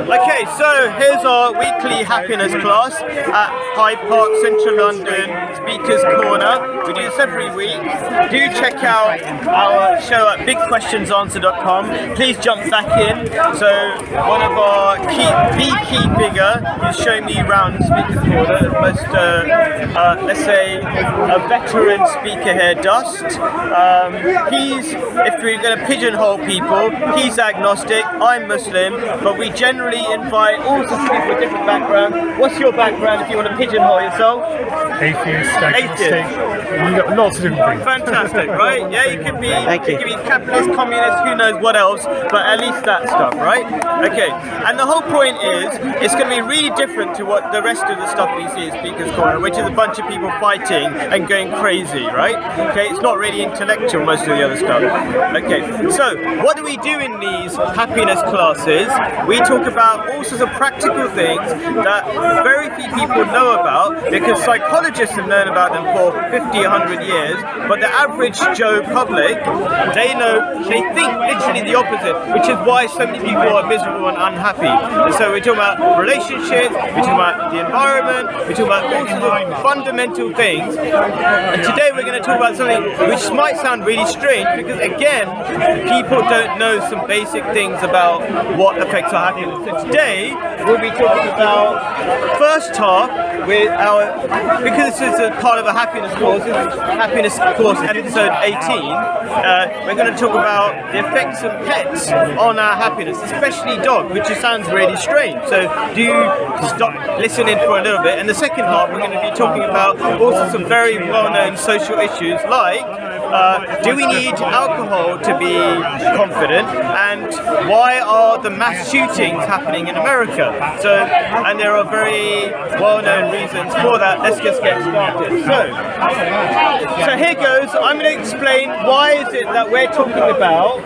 Okay, so here's our weekly happiness class at Hyde Park, Central London, Speakers Corner. We do this every week. Do check out our show at bigquestionsanswer.com. Please jump back in. So one of our key figure is showing me around Speakers Corner, the most, let's say, a veteran speaker here, Dust. If we're going to pigeonhole people, he's agnostic, I'm Muslim, but we generally invite all sorts of people with different backgrounds. What's your background if you want to pigeonhole yourself? Atheist, agnostic. You've got lots of different things. Fantastic, right? Yeah, you can be capitalist, communist, who knows what else, but at least that stuff, right? Okay, and the whole point is, it's going to be really different to what the rest of the stuff we see at Speakers Corner, which is a bunch of people fighting and going crazy, right? Okay, it's not really intellectual, most of the other stuff. Okay, so what do we do in these happiness classes? We talk about all sorts of practical things that very few people know about, because psychologists have known about them for 50, 100 years, but the average Joe public, they think literally the opposite, which is why so many people are miserable and unhappy. And so we're talking about relationships, we're talking about the environment, we're talking about all sorts of fundamental things. And today we're going to talk about something which might sound really strange, because again, people don't know some basic things about what affects our happiness. So today we'll be talking about first half with because this is a part of a happiness course, episode 18, we're going to talk about the effects of pets on our happiness, especially dogs, which just sounds really strange. So do stop listening for a little bit. And the second half we're going to be talking about also some very well-known social issues like do we need alcohol to be confident, and why are the mass shootings happening in America? So, and there are very well-known reasons for that. Let's just get started. So here goes. I'm going to explain why is it that we're talking about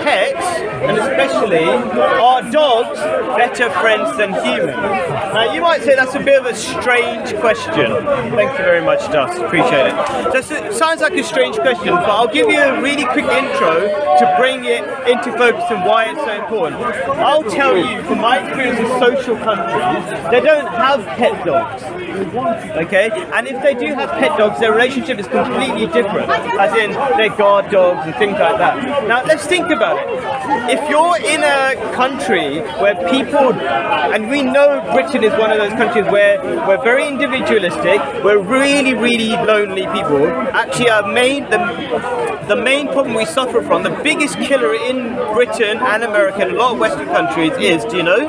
pets, and especially are dogs better friends than humans? Now you might say that's a bit of a strange question. Thank you very much, Dust. Appreciate it. So it sounds like a strange question, but I'll give you a really quick intro to bring it into focus and why it's so important. I'll tell you from my experience in social countries, they don't have pet dogs. Okay? And if they do have pet dogs, their relationship is completely different, as in they're guard dogs and things like that. Now let's think about it. If you're in a country where people, and we know Britain is one of those countries where we're very individualistic, we're really, really lonely people. Actually, the main problem we suffer from, the biggest killer in Britain and America and a lot of Western countries is, do you know?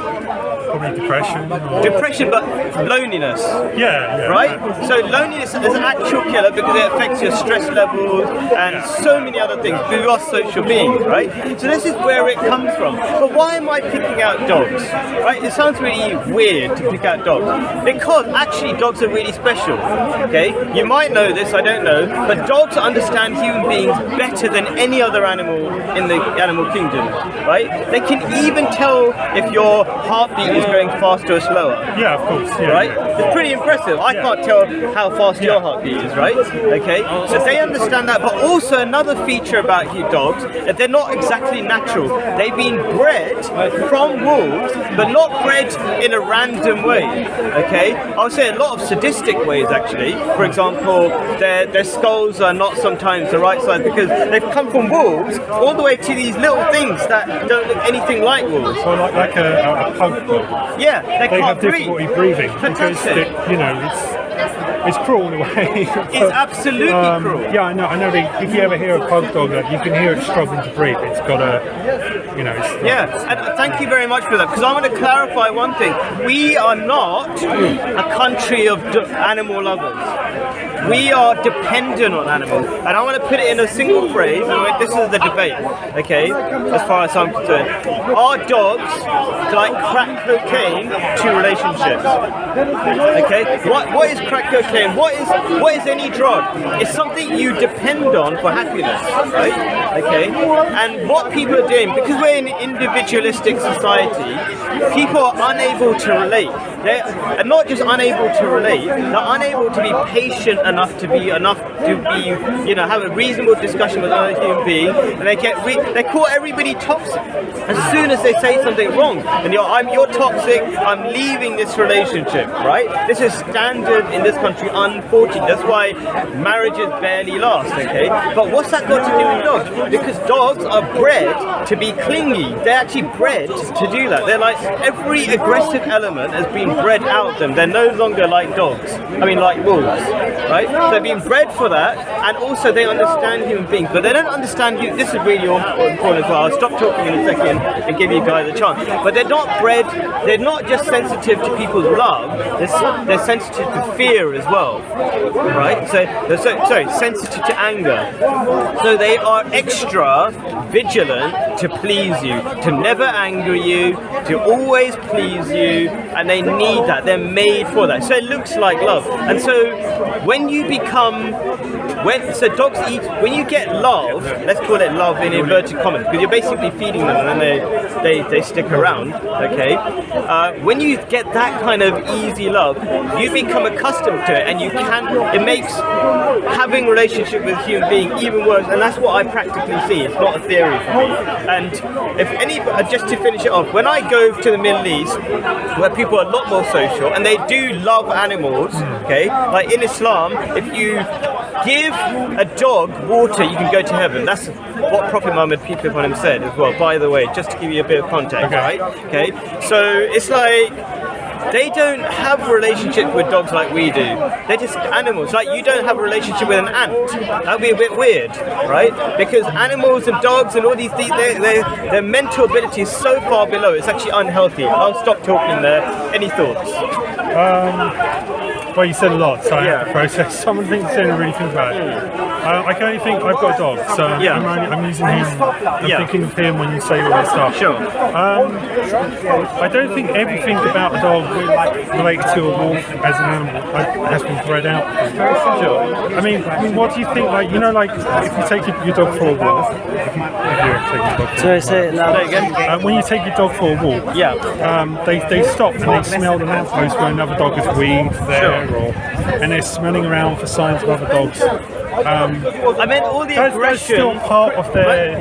Probably depression. Depression, but loneliness. Yeah. Right? So loneliness is an actual killer because it affects your stress levels and so many other things. We are social beings, right? So this is where it comes from. But why am I picking out dogs? Right? It sounds really weird to pick out dogs. Because actually dogs are really special. Okay? You might know this, I don't know, but dogs understand human beings better than any other animal in the animal kingdom. Right? They can even tell if your heartbeat is going faster or slower. Yeah, of course. Yeah. Right? It's pretty impressive. I can't tell how fast your heartbeat is, right? Okay? So they understand that, but also another feature about dogs, that they're not exactly natural. They've been bred from wolves, but not bred in a random way. Okay? I would say a lot of sadistic ways, actually. For example, their skulls are not sometimes the right size because they've come from wolves all the way to these little things that don't look anything like wolves. So like a pug dog. Yeah, they have difficulty breathing because it's cruel in a way. It's absolutely cruel. Yeah, I know. If you ever hear a pug dog, you can hear it struggling to breathe. It's got and thank you very much for that, because I want to clarify one thing. We are not a country of animal lovers. We are dependent on animals, and I want to put it in a single phrase. And this is the debate, okay? As far as I'm concerned, are dogs like crack cocaine to relationships? Okay, what is crack cocaine? What is any drug? It's something you depend on for happiness, right? Okay, and what people are doing, because we're in individualistic society, people are unable to relate. They're not just unable to relate, they're unable to be patient enough to be, have a reasonable discussion with another human being, and they call everybody toxic as soon as they say something wrong. And you're toxic, I'm leaving this relationship, right? This is standard in this country, unfortunately. That's why marriages barely last, okay? But what's that got to do with dogs? Because dogs are bred to be clingy. They're actually bred to do that. They're like, every aggressive element has been bred out of them. They're no longer like dogs. Like wolves, right? They've been bred for that, and also they understand human beings, but they don't understand you. This is really important as well. I'll stop talking in a second and give you guys a chance. But they're not bred, they're not just sensitive to people's love, they're sensitive to fear as well, right? So they're sensitive to anger. So they are extra vigilant to please you, to never anger you, to always please you, and they need that. They're made for that. So it looks like love. And so when you become, dogs eat, when you get love, let's call it love in inverted commas, because you're basically feeding them and then they stick around, okay? When you get that kind of easy love, you become accustomed to it, and it makes having a relationship with a human being even worse, and that's what I practically see. It's not a theory for me. And just to finish it off, when I go to the Middle East, where people are a lot more social, and they do love animals, okay? Like in Islam, if you give a dog water, you can go to heaven. That's what Prophet Muhammad, peace be upon him, said as well, by the way, just to give you a bit of context, right? Okay, so it's like, they don't have relationships with dogs like we do. They're just animals. Like, you don't have a relationship with an ant. That'd be a bit weird, right? Because animals and dogs and all these things, their mental ability is so far below, it's actually unhealthy. I'll stop talking there. Any thoughts? Well, you said a lot, so I have to process some of the things and really think about it. I can only think, I've got a dog, so I'm using him, I'm thinking of him when you say all this stuff. Sure. I don't think everything about a dog related to a wolf as an animal has been bred out. Sure. I mean, what do you think, if you take your dog for a walk, if you ever take your dog for a walk. Say it loud. When you take your dog for a walk, they stop and they smell the lamppost where another dog has weaved there, and they're smelling around for signs of other dogs. I meant all the aggression. That's still part of their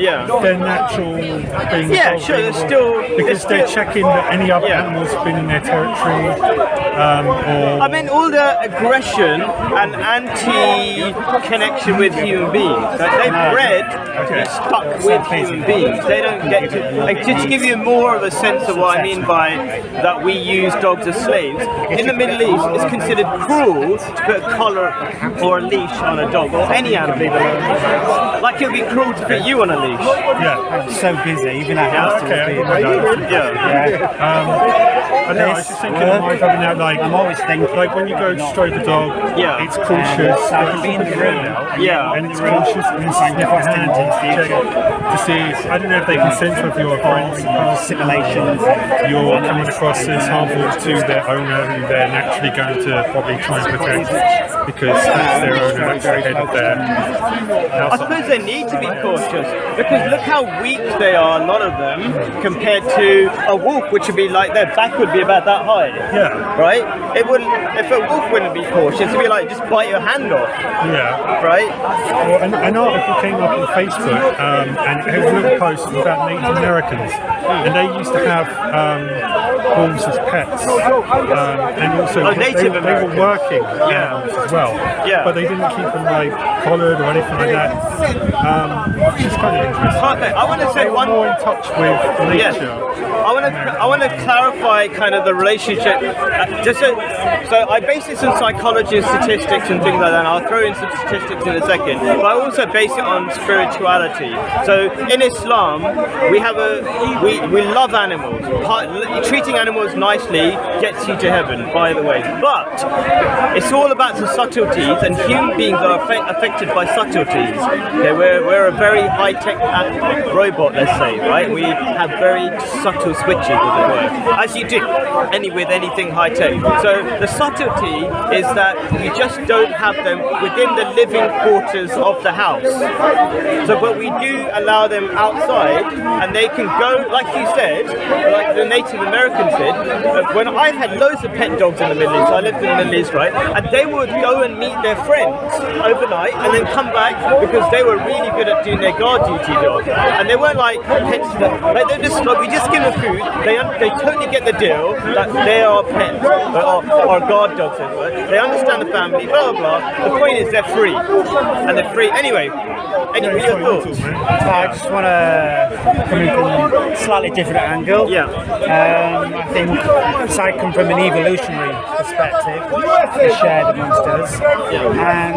natural being. Yeah, sure. There's still they're checking that any other animals have been in their territory. I mean, all the aggression and anti-connection with human beings. They're bred to be stuck with human beings. They don't get to. Just to give you more of a sense of what I mean by that, we use dogs as slaves. In the Middle East, it's considered cruel to put a collar or a leash on a dog or any animal. Like it would be cruel to put you on a leash. Yeah, so busy, even at house. I know, I was just thinking of my coming out, I'm always thinking, when you go to stroke a dog, it's cautious, and it's cautious and sniff a hand to see, I don't know if they can sense whether you're a friend, simulations, you're coming across as harmful to their owner, who they're naturally going to probably try and protect, because that's their owner, that's the head of their house. I suppose they need to be cautious, because look how weak they are, a lot of them, compared to a wolf, which would be like, their back would be about that high. Yeah. Right? It wouldn't, if a wolf wouldn't be cautious, it'd be like, just bite your hand off. Yeah. Right? Well, an article came up on Facebook, and it was a little post about Native Americans, and they used to have wolves as pets, and also they were working animals as well, but they didn't keep them collared or anything like that, which is kind of interesting. Perfect. I want to say one more in touch with nature. I want to clarify kind of the relationship. So I base this on psychology, statistics, and things like that. And I'll throw in some statistics in a second, but I also base it on spirituality. So in Islam, we love animals. Treating animals nicely gets you to heaven, by the way. But it's all about the subtleties, and human beings are affected by subtleties. Okay, we're a very high-tech robot, let's say, right? We have very subtle switches, as it were. As you do, with anything high tech. So the subtlety is that you just don't have them within the living quarters of the house. So, but we do allow them outside, and they can go, like you said, like the Native American said. When I've had loads of pet dogs in the Middle East, I lived in the Middle East, right? And they would go and meet their friends overnight, and then come back because they were really good at doing their guard duty job. And they weren't like pets. Like they're just like, we just give them food. They totally get the deal that they are pets or guard dogs. They understand the family. Blah blah blah. The point is they're free, and they're free anyway. Your thoughts? I just want to come in from a slightly different angle. Yeah. I think I come from an evolutionary perspective, it's shared amongst us. And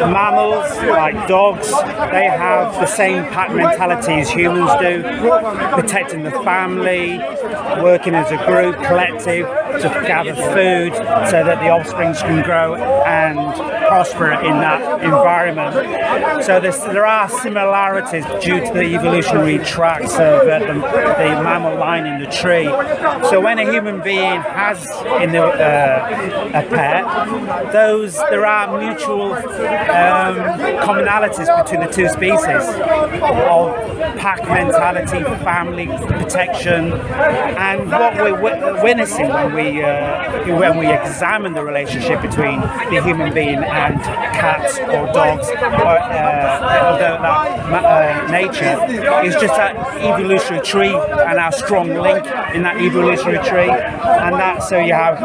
the mammals, like dogs, they have the same pack mentality as humans do, protecting the family, working as a group, collective, to gather food so that the offspring can grow and prosper in that environment. So there are similarities due to the evolutionary tracks of the mammal line in the tree. So when a human being has a pet, there are mutual commonalities between the two species of pack mentality, family protection, and what we're witnessing when we examine the relationship between the human being and cats or dogs or that nature is just that evolutionary tree and our strong link in that evolutionary tree. And that, so you have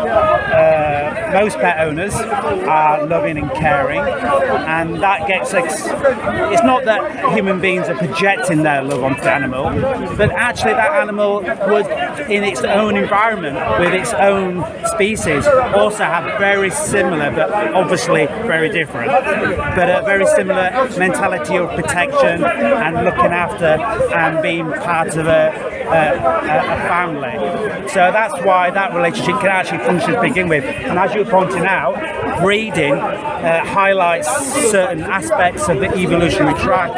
most pet owners are loving and caring, and that gets it's not that human beings are projecting their love onto the animal, but actually that animal would, in its own environment with its own species, also have very similar, but obviously very different, but a very similar mentality of protection and looking after and being part of a family. So that's why that relationship can actually function to begin with. And as you were pointing out, breeding highlights certain aspects of the evolutionary track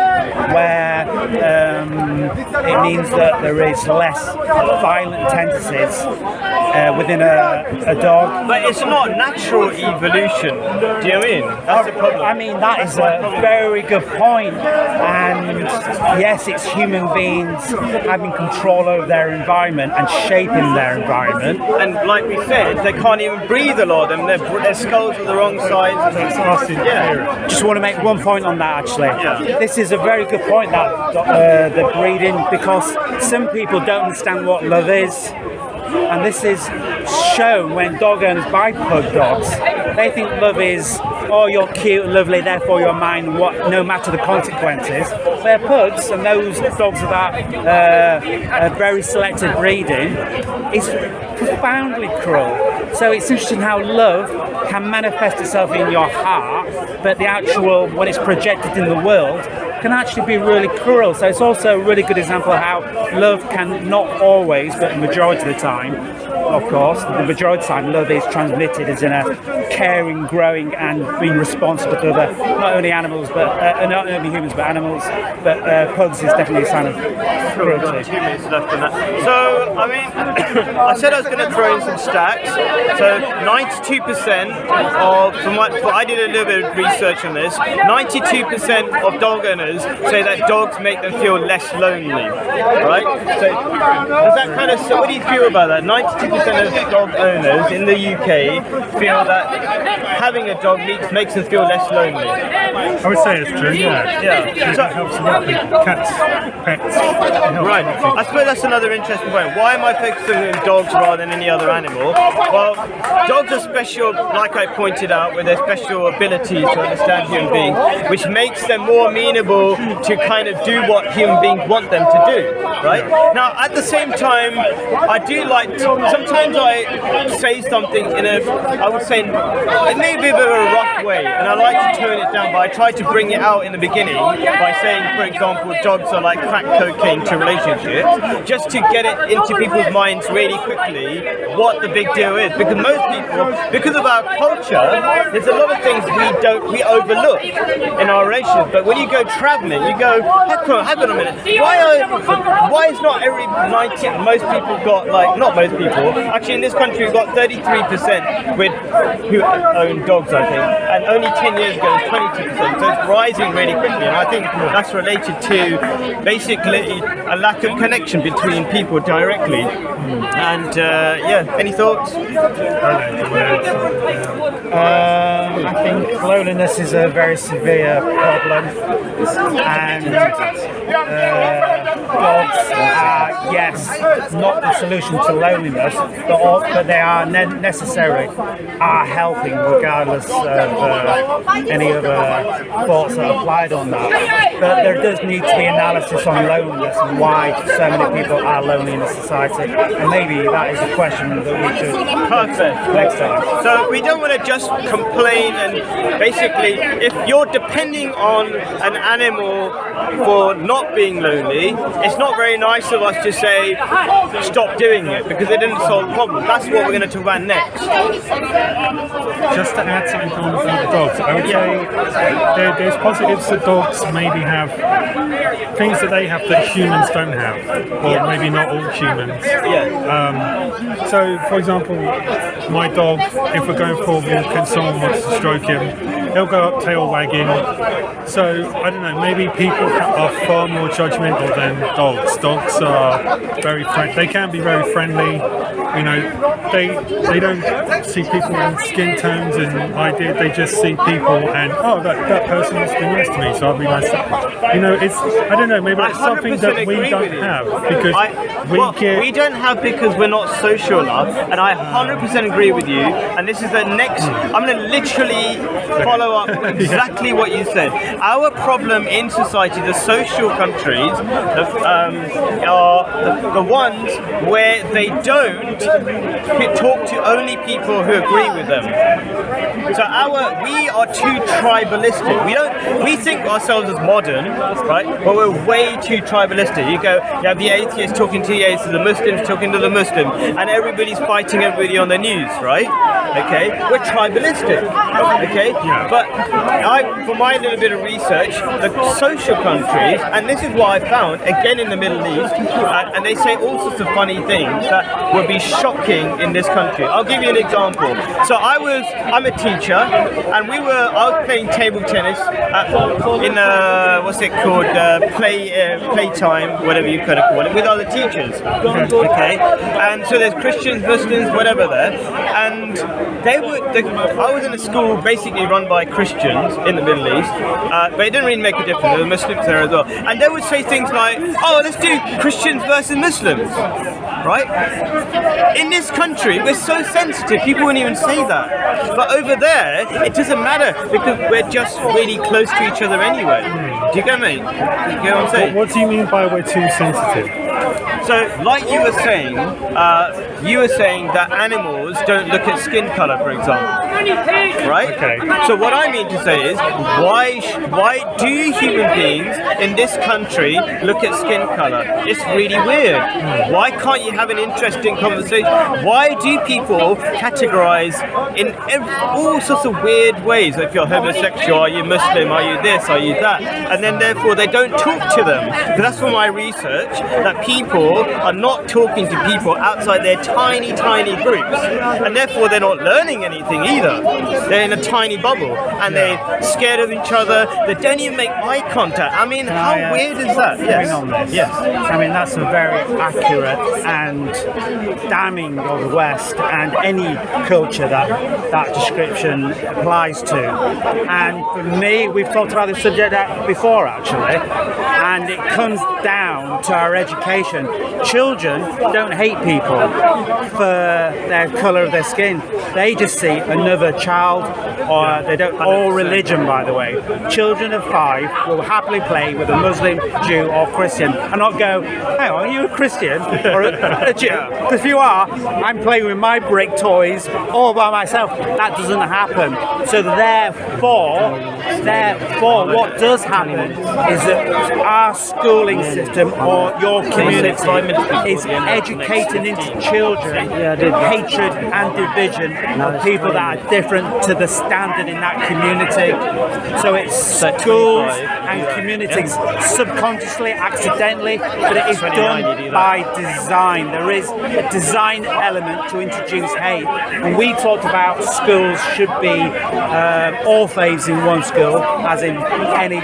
where it means that there is less violent tendencies within a dog. But it's not natural evolution, do you know what I mean? That's the problem. I mean, that is a very good point. And yes, it's human beings having control over their environment and shaping their environment. And like we said, they can't even breathe, a lot of them. Their skulls are the wrong size. Yeah. Just want to make one point on that, actually. Yeah. This is a very good point, that the breeding, because some people don't understand what love is. And this is shown when dog owners buy pug dogs. They think love is, oh, you're cute and lovely, therefore you're mine, no matter the consequences. They're pugs, and those dogs of that very selective breeding is profoundly cruel. So it's interesting how love can manifest itself in your heart, but the actual, when it's projected in the world, can actually be really cruel. So it's also a really good example of how love can not always, but the majority of the time, of course, the majority of the time, love is transmitted as in a caring, growing, and being responsible to other, not only animals, but not only humans, but animals. But pugs is definitely a sign of cruelty. 2 minutes left on that. So, I mean, I said I was going to throw in some stats. So, 92% of, I did a little bit of research on this, 92% of dog owners say that dogs make them feel less lonely, right? So, does that kind of, so what do you feel about that? 92% of dog owners in the UK feel that having a dog makes them feel less lonely. I would say it's true, yeah. Yeah. So, it helps a lot with cats, pets. Right. I suppose that's another interesting point. Why am I focusing on dogs rather than any other animal? Well, dogs are special, like I pointed out, with their special abilities to understand human beings, which makes them more amenable to kind of do what human beings want them to do, right? Now, at the same time, I do like to, sometimes I say something in a, I would say, it may be a bit of a rough way, and I like to tone it down, but I try to bring it out in the beginning by saying, for example, dogs are like crack cocaine to relationships, just to get it into people's minds really quickly what the big deal is. Because most people, because of our culture, there's a lot of things we overlook in our relations. But when you go traveling, you go, hang on a minute, why is not most people got, like, not most people, Actually, in this country, we've got 33% who own dogs, I think, and only 10 years ago it was 22%. So it's rising really quickly, and I think that's related to basically a lack of connection between people directly. And yeah, any thoughts? I think loneliness is a very severe problem, and dogs are, yes, not the solution to loneliness, but they are necessary, are helping regardless of any other thoughts that are applied on that. But there does need to be analysis on loneliness and why so many people are lonely in the society, and maybe that is a question that we should next time. So we don't want to just complain, and basically if you're depending on an animal for not being lonely, it's not very nice of us to say stop doing it because it didn't solve the problem. That's what we're going to talk about next. Just to add something on the dogs, I would say there's positives that dogs maybe have things that they have that humans don't have, or maybe not all humans. So, for example, my dog, if we're going for a walk and someone wants to stroke him, he'll go up tail wagging. So, I don't know, maybe people are far more judgmental than dogs. Dogs are very they can be very friendly. You know, they don't see people in skin tones and ideas. They just see people and that person must be nice to me, so I'll be nice. You know, it's I don't know. Maybe it's something that we don't have because we don't have because we're not social enough, and I 100% agree with you. And this is the next. I'm going to literally follow up exactly what you said. Our problem in society, the social countries, are the ones where they don't talk to only people who agree with them. So we are too tribalistic. We think ourselves as modern, right? But we're way too tribalistic. You have the atheists talking to the atheists, the Muslims talking to the Muslims, and everybody's fighting everybody on the news, right? Okay, we're tribalistic. Okay, but for my little bit of research, the social countries, and this is what I found again in the Middle East, and they say all sorts of funny things that would be shocking in this country. I'll give you an example. So I'm a teacher, and I was playing table tennis in what's it called, playtime, whatever you could call it, with other teachers. Okay, and so there's Christians, Muslims, whatever there, and I was in a school basically run by Christians in the Middle East, but it didn't really make a difference. There were Muslims there as well, and they would say things like, "Oh, let's do Christians versus Muslims." Right? In this country, we're so sensitive, people wouldn't even say that. But over there, it doesn't matter because we're just really close to each other anyway. Do you get me? Do you get what I'm saying? What do you mean by we're too sensitive? So, like you were saying that animals don't look at skin color, for example. Right? Okay. So what I mean to say is, why do human beings in this country look at skin color? It's really weird. Why can't you have an interesting conversation? Why do people categorize in all sorts of weird ways? If you're homosexual, are you Muslim? Are you this? Are you that? And then therefore they don't talk to them. Because that's from my research, that people are not talking to people outside their tiny, tiny groups. And therefore they're not learning anything either. They're in a tiny bubble and they're scared of each other. They don't even make eye contact. I mean, how weird is that? Yes. I mean, that's a very accurate and damning of the West and any culture that description applies to. And for me, we've talked about this subject before actually, and it comes down to our education. Children don't hate people for their colour of their skin. They just see another child, or they don't, or religion, by the way. Children of 5 will happily play with a Muslim, Jew or Christian and not go, "Hang on, are you a Christian or a Jew?" Because if you are, I'm playing with my brick toys all by myself. That doesn't happen. So therefore, what does happen is that our schooling system or your community is educating into children hatred and division of people that are different to the standard in that community. So it's schools, and communities subconsciously, accidentally, but it is done by design. There is a design element to introduce hate. And we talked about schools should be all faiths in one school, as in any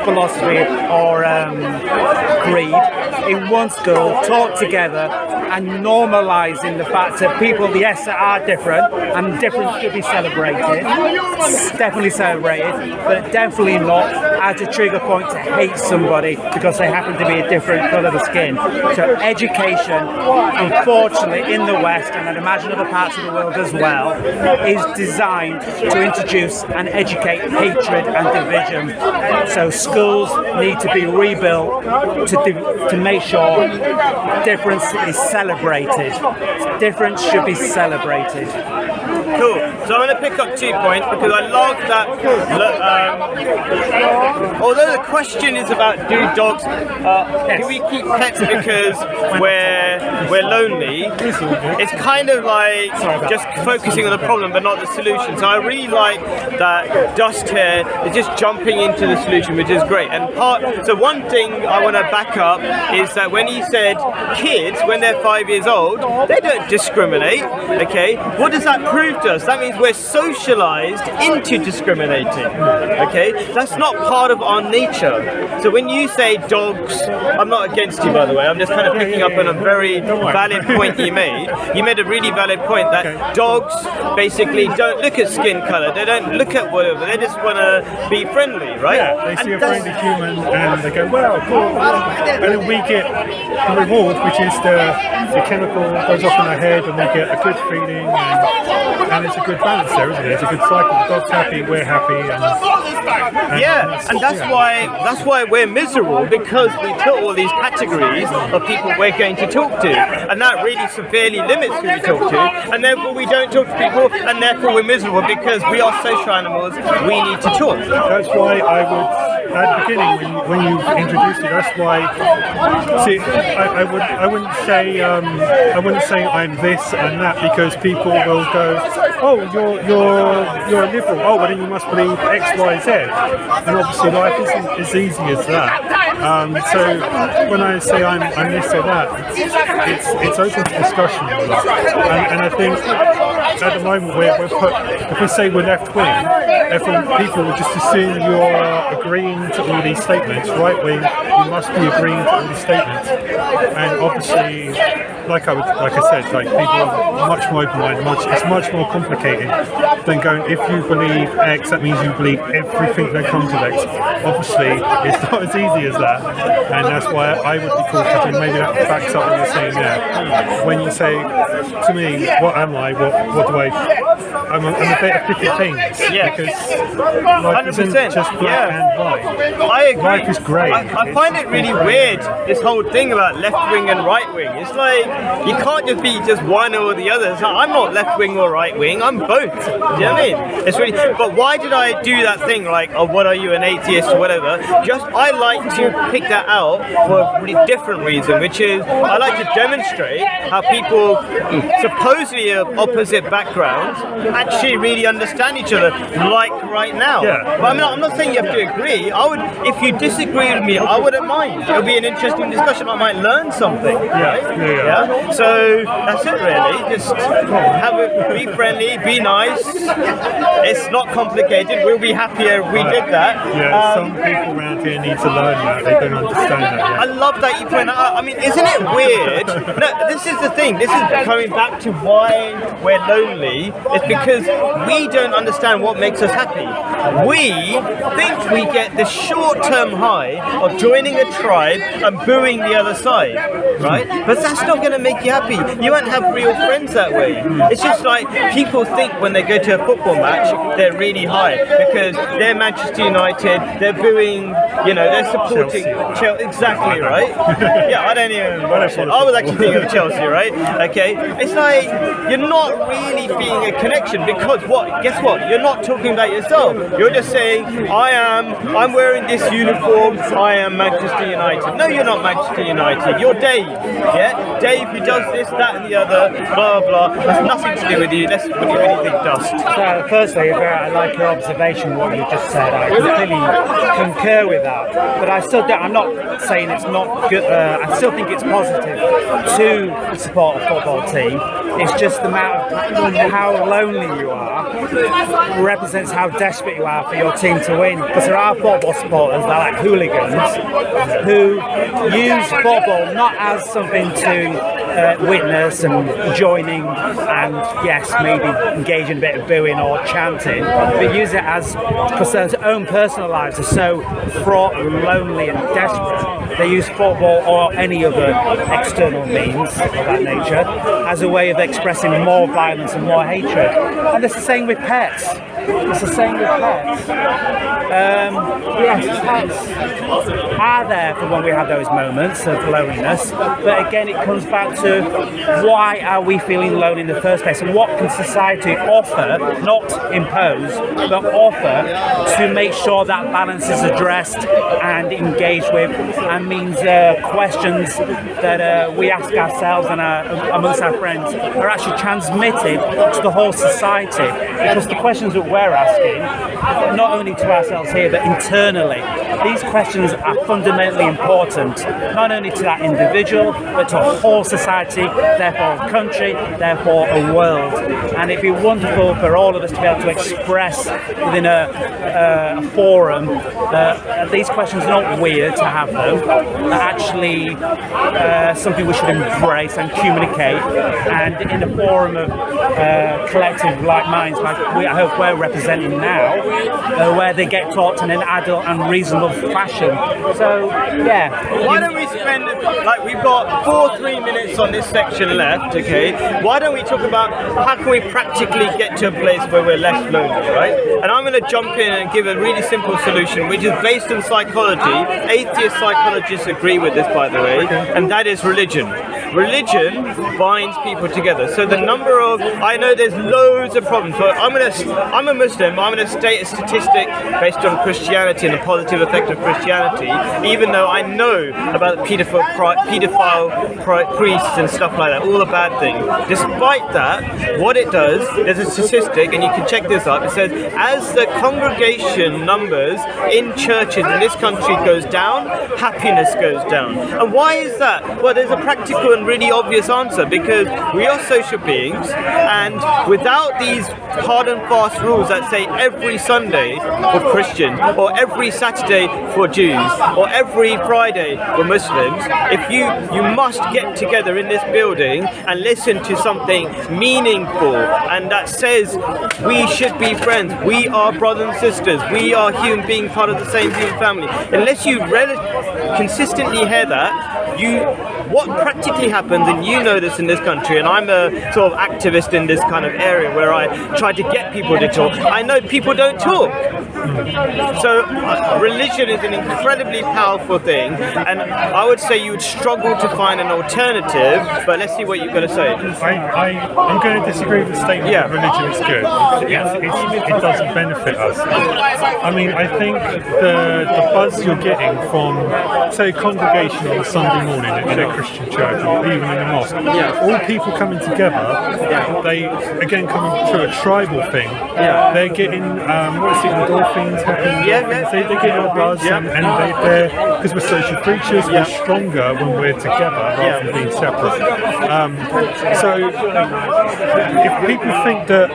philosophy or creed, in one school, talk together and normalising the fact that people, yes, are different, and different should be celebrated, definitely celebrated, but definitely not as a trigger point to hate somebody because they happen to be a different colour of skin. So education, unfortunately, in the West, and I'd imagine other parts of the world as well, is designed to introduce and educate hatred and division. So schools need to be rebuilt to make sure difference is celebrated. Difference should be celebrated. Cool. So I'm going to pick up 2 points because I love that. Although the question is about do dogs, do we keep pets because we're lonely? It's kind of like just focusing on the problem but not the solution. So I really like that Dust here is just jumping into the solution, which is great. And so one thing I want to back up is that when he said kids, when they're 5 years old, they don't discriminate. Okay, what does that prove to us? That means we're socialized into discriminating. Okay, that's not part of our nature. So when you say dogs, I'm not against you, by the way, I'm just kind of picking up on a very valid point you made. You made a really valid point that dogs basically don't look at skin color, they don't look at whatever, they just want to be friendly, right? Yeah, they see a friendly human and they go, well, cool. And then we get the reward, which is the chemical goes off in our head and we get a good feeling and it's a good balance there, isn't it? It's a good cycle. The dog's happy, we're happy, and that's why we're miserable, because we put all these categories of people we're going to talk to, and that really severely limits who we talk to, and therefore we don't talk to people, and therefore we're miserable because we are social animals. We need to talk. That's why I would, at the beginning when you introduced it, that's why. See, I wouldn't say I'm this and that, because people will go, oh, you're a liberal. Oh, well then you must believe X, Y, Z. And obviously life isn't as easy as that. So when I say I'm this or that, it's open to discussion. And I think at the moment we're put, if we say we're left wing, people will just assume you're agreeing to all these statements. Right wing, you must be agreeing to all these statements. And obviously, like I said, like people are much more open-minded. It's much more complicated than going, if you believe X, that means you believe everything that comes with X. Obviously, it's not as easy as that, and that's why I would be cautious, and maybe that backs up what you're saying there. When you say to me, what am I, what do I, I'm a bit of different things, because life isn't just black and white. I agree. Life is grey. I find it really weird, this whole thing about left wing and right wing. It's like, you can't just be just one or the other. So I'm not left wing or right wing, I'm both. Do you know what I mean? It's really, but why did I do that thing like, oh, what are you, an atheist or whatever? Just, I like to pick that out for a really different reason, which is I like to demonstrate how people supposedly of opposite backgrounds actually really understand each other, like right now. Yeah. But I'm not saying you have to agree. I would, if you disagree with me, I wouldn't mind. It would be an interesting discussion. I might learn something. Right? Yeah. So that's it really. Just be friendly, be nice. It's not complicated. We'll be happier if we did that. Yeah, some people around here need to learn that. They don't understand that yet. I love that you point out. I mean, isn't it weird? No, this is the thing. This is coming back to why we're lonely. It's because we don't understand what makes us happy. We think we get the short-term high of joining a tribe and booing the other side, right? But that's not going to make you happy. You won't have real friends that way. It's just like people think when they go to a football match, they're really high because they're Manchester United, they're booing, they're supporting Chelsea. Exactly, right? Yeah, I don't even watch it. I was actually thinking of Chelsea, right? Okay, it's like you're not really feeling a connection because what? Guess what? You're not talking about yourself. You're just saying, I'm wearing this uniform, I am Manchester United. No, you're not Manchester United. You're Dave. Yeah, Dave if he does this, that, and the other, blah blah. Has nothing to do with you. That's what you really think, Dust. So, firstly, I like your observation, what you just said. I completely concur with that. But I still don't, I'm not saying it's not good. I still think it's positive to support a football team. It's just the amount of how lonely you are represents how desperate you are for your team to win. Because there are football supporters that are like hooligans who use football not as something to witness and joining and yes, maybe engage in a bit of booing or chanting, but use it as because their own personal lives are so fraught and lonely and desperate. They use football or any other external means of that nature as a way of expressing more violence and more hatred. And it's the same with pets. It's the same with pets. Yes, pets are there for when we have those moments of loneliness, but again it comes back to why are we feeling lonely in the first place, and what can society offer, not impose, but offer to make sure that balance is addressed and engaged with, and means questions that we ask ourselves and amongst our friends are actually transmitted to the whole society, because the questions that we're asking, not only to ourselves here but internally, these questions are fundamentally important, not only to that individual but to a whole society, therefore a country, therefore a world. And it'd be wonderful for all of us to be able to express within a forum these questions are not weird to have them, they're actually something we should embrace and communicate, and in a forum of collective like minds like I hope we're representing now, where they get taught in an adult and reasonable fashion. So yeah, why don't we spend, like, we've got 3 minutes on this section left, okay? Why don't we talk about how can we practically get to a place where we're less lonely, right? And I'm going to jump in and give a really simple solution, which is based on psychology. Atheist psychologists agree with this, by the way, and that is religion. Religion binds people together. So the number of, I know there's loads of problems, but I'm a Muslim, I'm going to state a statistic based on Christianity and the positive effect of Christianity, even though I know about the paedophile priests and stuff like that, all the bad things. Despite that, what it does, there's a statistic, and you can check this up, it says as the congregation numbers in churches in this country goes down, happiness goes down. And why is that? Well, there's a practical and really obvious answer, because we are social beings, and without these hard and fast rules that say every Sunday for Christians, or every Saturday for Jews, or every Friday for Muslims, if you must get together in this building and listen to something meaningful and that says we should be friends, we are brothers and sisters, we are human beings, part of the same human family. Unless you consistently hear that, what practically happens, and you know this in this country, and I'm a sort of activist in this kind of area where I try to get people to talk, I know people don't talk. So religion is an incredibly powerful thing, and I would say you would struggle to find an alternative, but let's see what you're going to say. I'm going to disagree with the statement that religion is good. It doesn't benefit us. I mean, I think the buzz you're getting from, say, a congregation on a Sunday morning in a Christian church or even in a mosque, all people coming together, they, again, coming to a tribal thing, they're getting, endorphins, they're getting a buzz, and they're, because we're social creatures, we're stronger when we're together rather than being separate. So if people think that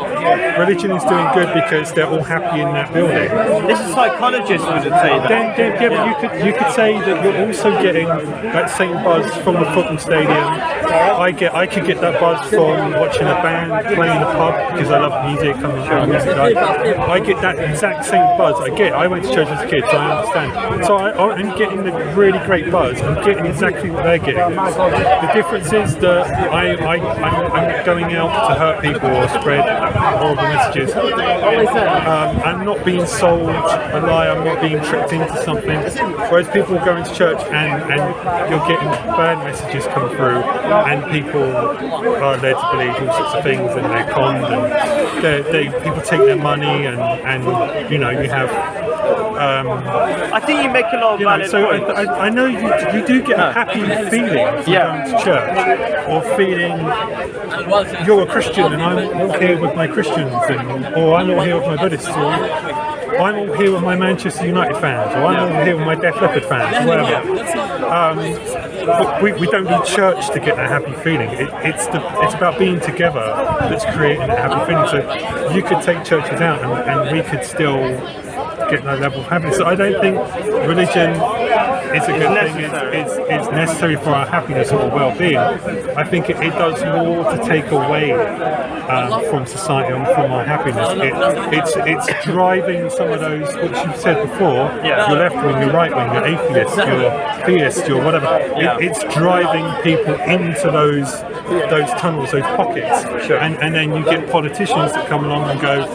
religion is doing good because they're all happy in that building, this is psychologists would say that. Then you could say that you're also getting that same buzz from a football stadium. I could get that buzz from watching a band playing in a pub because I love music, coming to music night. I get that exact same buzz. I went to church as a kid, so I understand. So I'm getting the really great buzz. I'm getting exactly what they're getting. The difference is that I'm going out to hurt people or spread horrible messages. I'm not being sold a lie. I'm not being tricked into something. Whereas people go into church and you're getting bad messages come through, and people are led to believe all sorts of things, and they're conned, and people take their money, and you know, you have I think you make a lot of valid points. I know you do get a happy feeling from going to church, or feeling you're a Christian and I'm all here with my Christians, or I'm all here with my Buddhists, or I'm all here with my Manchester United fans, or I'm all here with my Def Leppard fans, or whatever. We don't need church to get that happy feeling. It's about being together that's creating that happy feeling. So you could take churches out and we could still get that level of happiness. So I don't think religion is a good thing. It's necessary for our happiness or well-being. I think it does more to take away from society and from our happiness. It's driving some of those, what you've said before, your left wing, your right wing, your atheist, your theist, your whatever. It's driving people into those tunnels, those pockets. And then you get politicians that come along and go,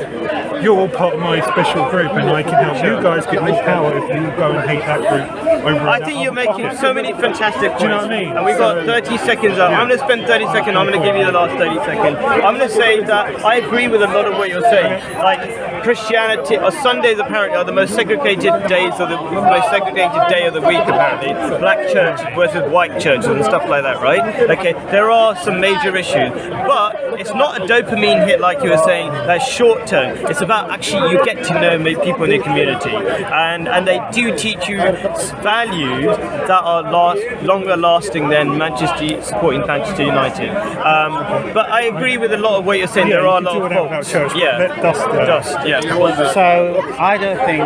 you're all part of my special group and I can help you guys get more power if you go and hate that group over. I think you're making so many fantastic points. Do you know what I mean? And we've got 30 seconds up. I'm going to spend 30 seconds. I'm going to give you the last 30 seconds. I'm going to say that I agree with a lot of what you're saying. Like Christianity, or Sundays apparently are the most segregated day of the week apparently. Black church versus white churches and stuff like that, right? Okay, there are some major issues, but it's not a dopamine hit like you were saying. That's short term. It's about actually you get to know people in the community, and they do teach you values that are longer lasting than supporting Manchester United. But I agree with a lot of what you're saying. There are a lot of faults. Dust. So I don't think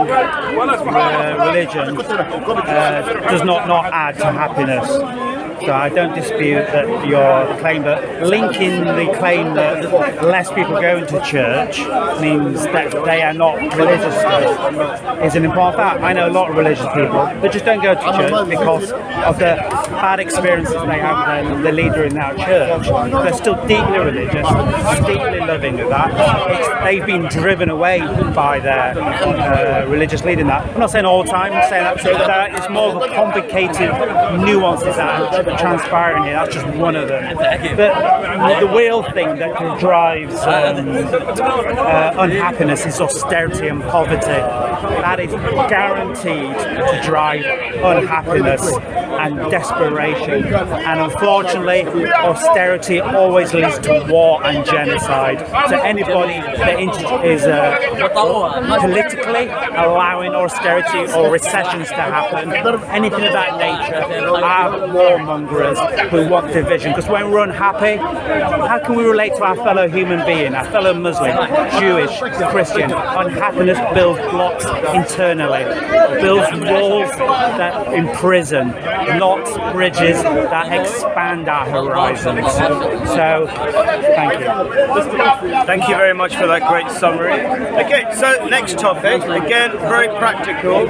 religion does not add to happiness. So I don't dispute that your claim, but linking the claim that less people go into church means that they are not religious is an important fact. I know a lot of religious people that just don't go to church because of the bad experiences they have with the leader in that church. They're still deeply religious, deeply loving of that. They've been driven away by their religious leader in that. I'm not saying all the time, I'm saying that it's more of a complicated nuances that transpiring here. That's just one of them. But the real thing that drives unhappiness is austerity and poverty. That is guaranteed to drive unhappiness and desperation. And unfortunately, austerity always leads to war and genocide. So anybody that is politically allowing austerity or recessions to happen, anything of that nature, are warmongers who want division. Because when we're unhappy, how can we relate to our fellow human being, our fellow Muslim, Jewish, Christian? Unhappiness builds blocks internally, builds walls that imprison, not bridges that expand our horizons. So, thank you. Thank you very much for that great summary. Okay, so next topic, again, very practical,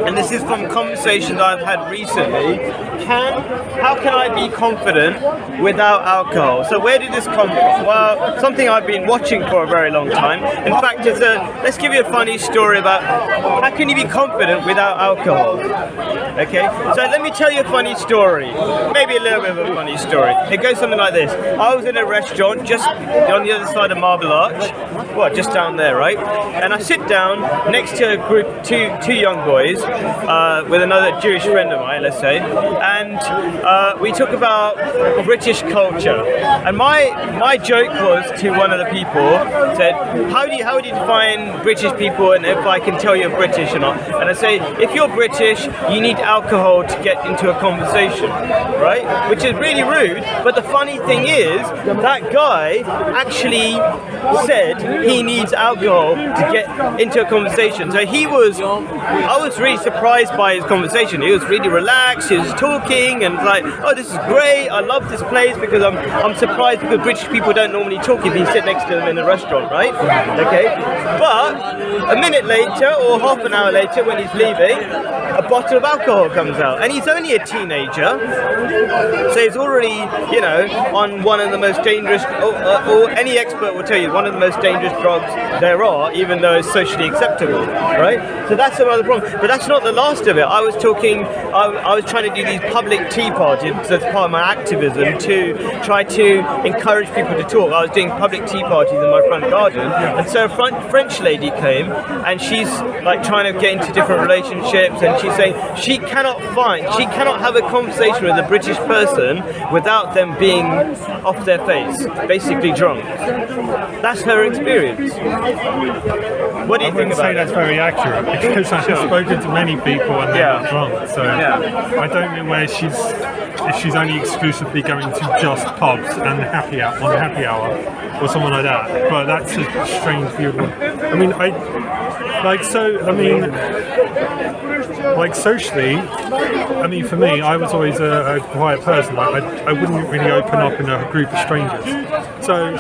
and this is from conversations I've had recently. How can I be confident without alcohol? So where did this come from? Well, something I've been watching for a very long time. In fact, let's give you a funny story about how can you be confident without alcohol? Okay, so let me tell you a funny story. Maybe a little bit of a funny story. It goes something like this. I was in a restaurant just on the other side of Marble Arch, well, just down there, right? And I sit down next to a group, two young boys, with another Jewish friend of mine, let's say, and we talk about British culture. And my joke was to one of the people, said, how do you define British people, and if I can tell you're British or not? And I say, if you're British, you need alcohol to get into a conversation, right? Which is really rude, but the funny thing is, that guy actually said he needs alcohol to get into a conversation. So I was really surprised by his conversation. He was really relaxed, he was talking and like, oh, this is great, I love this place, because I'm surprised because British people don't normally talk if you sit next to them in a restaurant, right? Okay, but a minute later or half an hour later when he's leaving, a bottle of alcohol comes out, and he's only a teenager, so he's already, on one of the most dangerous, or any expert will tell you, one of the most dangerous drugs there are, even though it's socially acceptable, right? So that's another problem. But that's not the last of it. I was trying to do these public tea tea party as part of my activism to try to encourage people to talk. I was doing public tea parties in my front garden, and so a French lady came, and she's like trying to get into different relationships, and she's saying she cannot have a conversation with a British person without them being off their face, basically drunk. That's her experience. What do you think about that's very accurate, because I've spoken to many people and they're not drunk, so I don't know where if she's only exclusively going to just pubs and happy hour or something like that. But that's a strange view. I mean, socially, I mean, for me, I was always a quiet person. Like, I wouldn't really open up in a group of strangers. So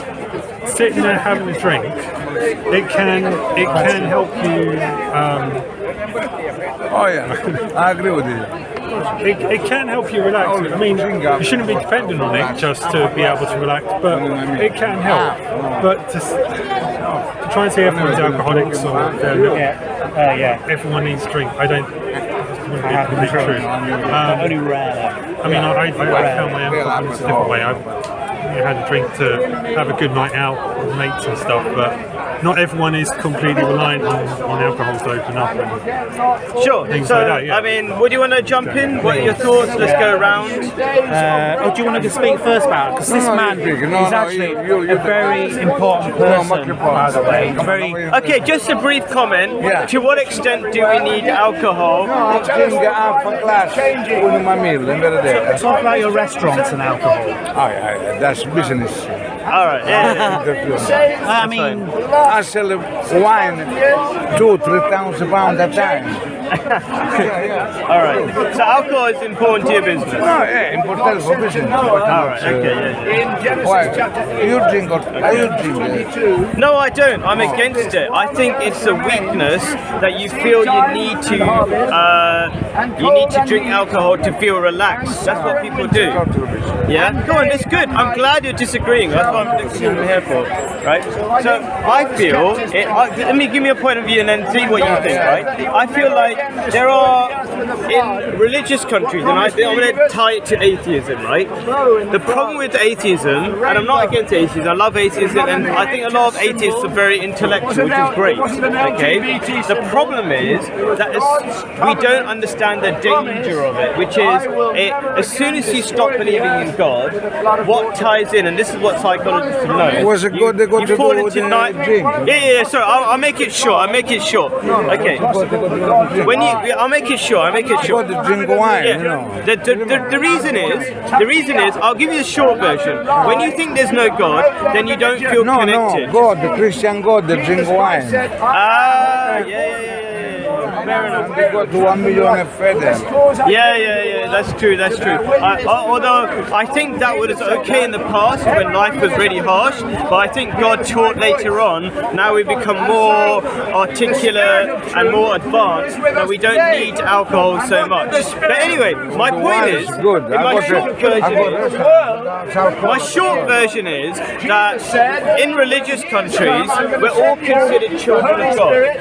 sitting there having a drink, it can help you. I agree with you. It can help you relax. I mean, you shouldn't be dependent on it just to be able to relax, but it can help. But to try and say everyone's alcoholics or everyone needs to drink, I don't. Wouldn't be completely true. Only rare. I mean, I found my own confidence a different way. I had a drink to have a good night out with mates and stuff, but not everyone is completely reliant on alcohol to open up and sure. Things So, like that, yeah. I mean, would you want to jump in? What are your thoughts? Let's go around. Do you want to speak first about it? Because this man is actually a very important person, by the way. Okay, just a brief comment. Yeah. To what extent do we need alcohol? Talk about your restaurants and alcohol. That's business. All right. I mean, I sell wine 2,000-3,000 pounds at a time. All right. So alcohol is important to your business. Important for business. All right. Okay. Why? You drink or are you drink? No, I don't. I'm against it. I think it's a weakness that you feel you need to drink alcohol to feel relaxed. That's what people do. Yeah. Go on. That's good. I'm glad you're disagreeing. That's what I'm here for, right? So I feel. Let me give me a point of view and then see what you think, right? I feel like there are in religious countries, and I'm going to tie it to atheism, right? The problem with atheism, and I'm not against atheism, I love atheism, and I think a lot of atheists are very intellectual, which is great, okay? The problem is that we don't understand the danger of it, which is as soon as you stop believing in God, what ties in, and this is what psychologists know, Was it good? They got to fall do into the night. drink. Yeah. Sorry, I'll make it short. Okay. I'll make it short. Got to drink wine, you know. The reason is, I'll give you the short version. When you think there's no God, then you don't feel connected. No, God, the Christian God, they drink wine. Yeah. Fair enough. They got 1 million fed them. Yeah. That's true. Although I think that was okay in the past when life was really harsh, but I think God taught later on. Now we become more articulate and more advanced that we don't need alcohol so much. But anyway, my point is, my short version is that in religious countries we're all considered children of God.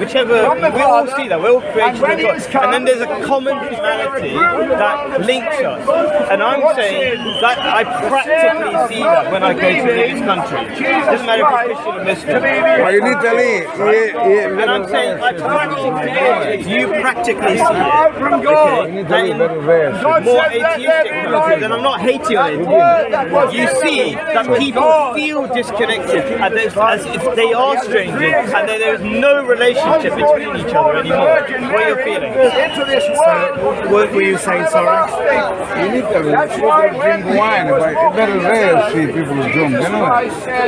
We all see that. We're all creation of God. And then there's a common humanity that links us. And I'm saying that I practically see that when I go to religious countries. It doesn't matter if you're Christian or Muslim. Well, in Italy, and I'm saying you practically see it. Okay? That in more atheistic countries, and I'm not hating on it, you see that people feel disconnected as if they are strangers and there is no relationship between each other anymore. What are your feelings? What were you saying, sorry? in Italy, people drink wine, but it's very rare to see people drunk, you know?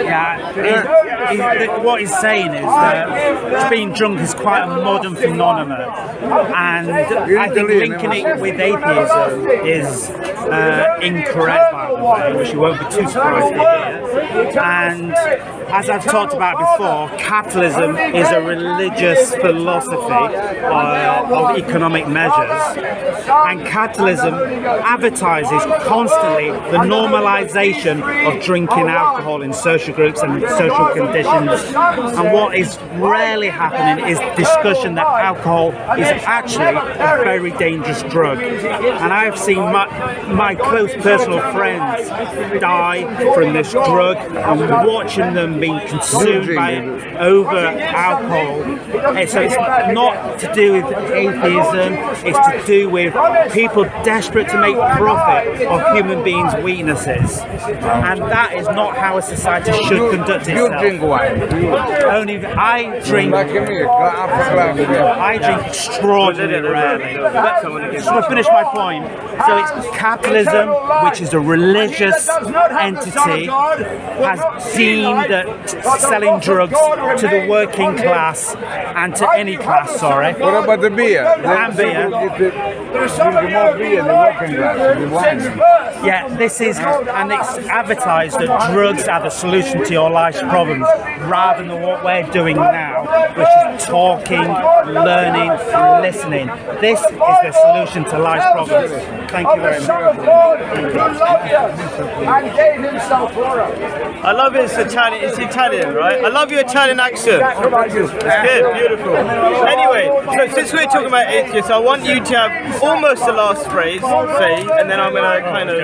Yeah, what he's saying is that being drunk is quite a modern phenomenon, and I think linking it with atheism is incorrect, by the way, which you won't be too surprised to hear. And as I've talked about before, capitalism is a religious philosophy of economic measures, and capitalism advertises constantly the normalization of drinking alcohol in social groups and social conditions. And what is rarely happening is discussion that alcohol is actually a very dangerous drug. And I have seen my close personal friends die from this drug, and watching them being consumed by it over alcohol. And so it's not to do with atheism, it's to do with people desperate to make profit of human beings' weaknesses. And that is not how a society should conduct itself. You drink wine? Only I drink. Like me, I drink extraordinarily rarely. But to finish my point, so it's capitalism, which is a religious entity, has deemed that selling drugs to the working class and to any class, sorry. What about the beer? And beer. Drink more beer than working class, the wine. Yeah, this is, and it's advertised that drugs are the solution to your life's problems, rather than what we're doing now, which is talking, learning, listening. This is the solution to life's problems. Thank you very much. I love it. It's Italian, right? I love your Italian accent. It's good, beautiful. Anyway, so since we're talking about atheists, I want you to have almost the last phrase, say, and then I'm gonna kind of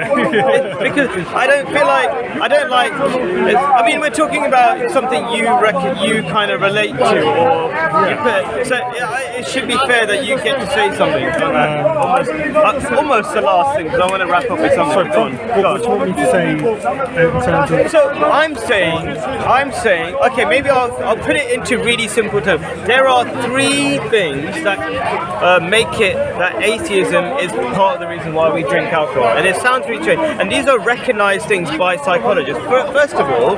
because I don't like. I mean, we're talking about something you reckon you kind of relate to, or you put. So it should be fair that you get to say something. Almost the last thing, because I want to wrap up with something. Sorry, what do you want me to say in terms of... So I'm saying, okay, maybe I'll put it into really simple terms. There are three things that make it that atheism is part of the reason why we drink alcohol, and it sounds really strange. And these are recognized things by psychologists. First of all,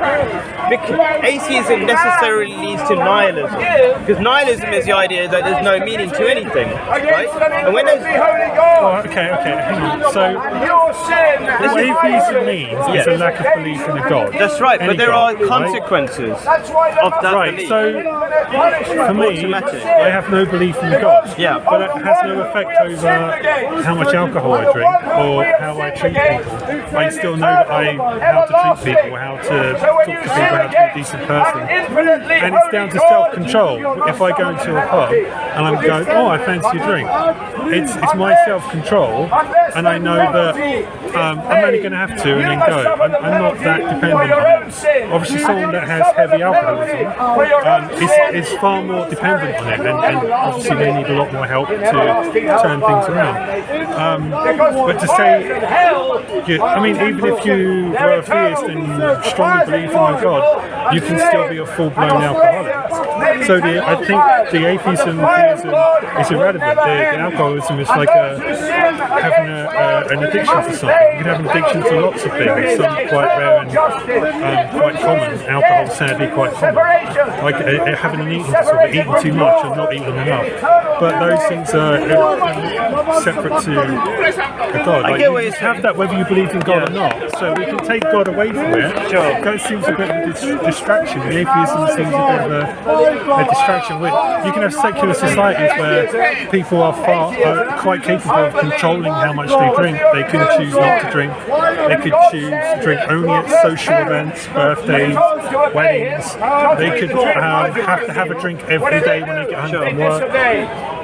atheism necessarily leads to nihilism, because nihilism is the idea that there's no meaning to anything, right? And when there's okay, hang on. So, what atheism means is a lack of belief in a God. That's right, but there are God, consequences of that belief. So, for me, I have no belief in God. Yeah. But it has no effect over how much alcohol I drink or how I treat people. I still know that how to treat people, how to talk to people, how to be a decent person. And it's down to self-control. If I go into a pub and I'm going, oh, I fancy a drink, it's my self-control, and I know that I'm only going to have to and then go. I'm not that dependent on it. Obviously, someone that has heavy alcoholism is far more dependent on it, and obviously they need a lot more help to turn things around. But to say, I mean, even if you were a theist and strongly believe in a God, you can still be a full-blown alcoholic. So I think the atheism is irrelevant. The alcoholism is like having an addiction to something. You can have an addiction to lots of things, some quite rare and quite common. Alcohol, sadly, quite common. Like having an eating disorder, eating too much and not eating enough. But those things are separate to a God. Like, you just have that whether you believe in God or not. So we can take God away from it. Sure. That seems a bit of a distraction. The atheism seems a bit of a distraction. You can have secular societies where people are quite capable of controlling how much they drink. They can choose not to drink. They could choose to drink only at social events, birthdays, weddings. They could have to have a drink every day when they get home from work.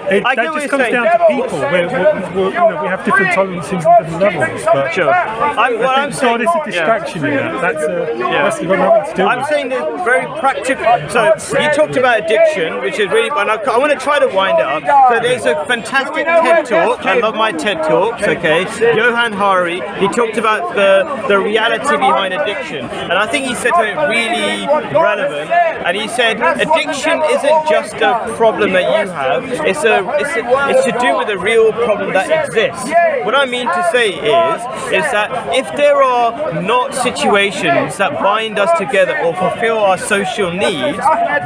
That just comes down to people. We have different tolerances and different levels. But sure. I'm saying God is a distraction in that. That's got nothing to do with I'm saying that very practical. So you talked about addiction, which is really fun. I want to try to wind it up. So there's a fantastic TED talk. I love my TED talks. Okay, Johan Hari. He talked about the reality behind addiction, and I think he said something really relevant. And he said addiction isn't just a problem that you have; it's a it's to do with a real problem that exists. What I mean to say is that if there are not situations that bind us together or fulfill our social needs,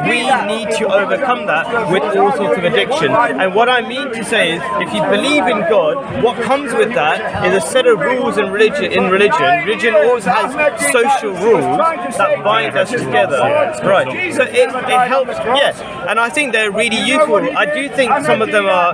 we need to overcome that with all sorts of addiction. And what I mean to say is, if you believe in God, what comes with that is a set of rules in religion. Religion always has social rules that bind us together. Right. So it helps, yes. And I think they're really useful. I do think some of them are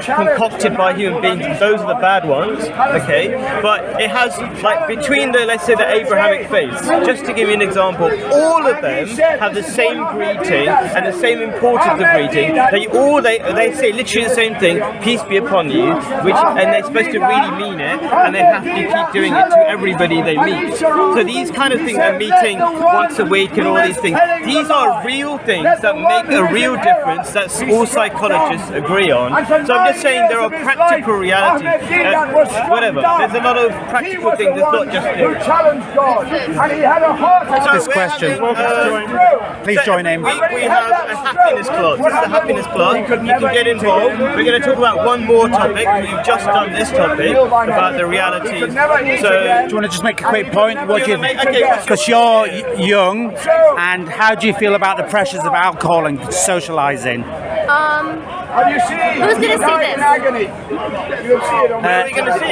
concocted by human beings, and those are the bad ones, okay? But it has, like, between the, let's say, the Abrahamic faiths, just to give you an example, all of them have the same greeting and the same importance of greeting. They say literally the same thing, peace be upon you, and they're supposed to really mean it, and they have to keep doing it to everybody they meet. So these kind of things, are meeting once a week and all these things, these are real things that make a real difference that all psychologists agree on. So I'm just saying there are practical realities. Whatever, there's a lot of practical things, it's not just This question. Please join in. We have a happiness clause. This is the happiness clause. You can get involved. We're going to talk about one more topic. We've just done this topic about the realities. So, do you want to just make a quick point? Because you're young, and how do you feel about the pressures of alcohol and socialising? Who's going to see this?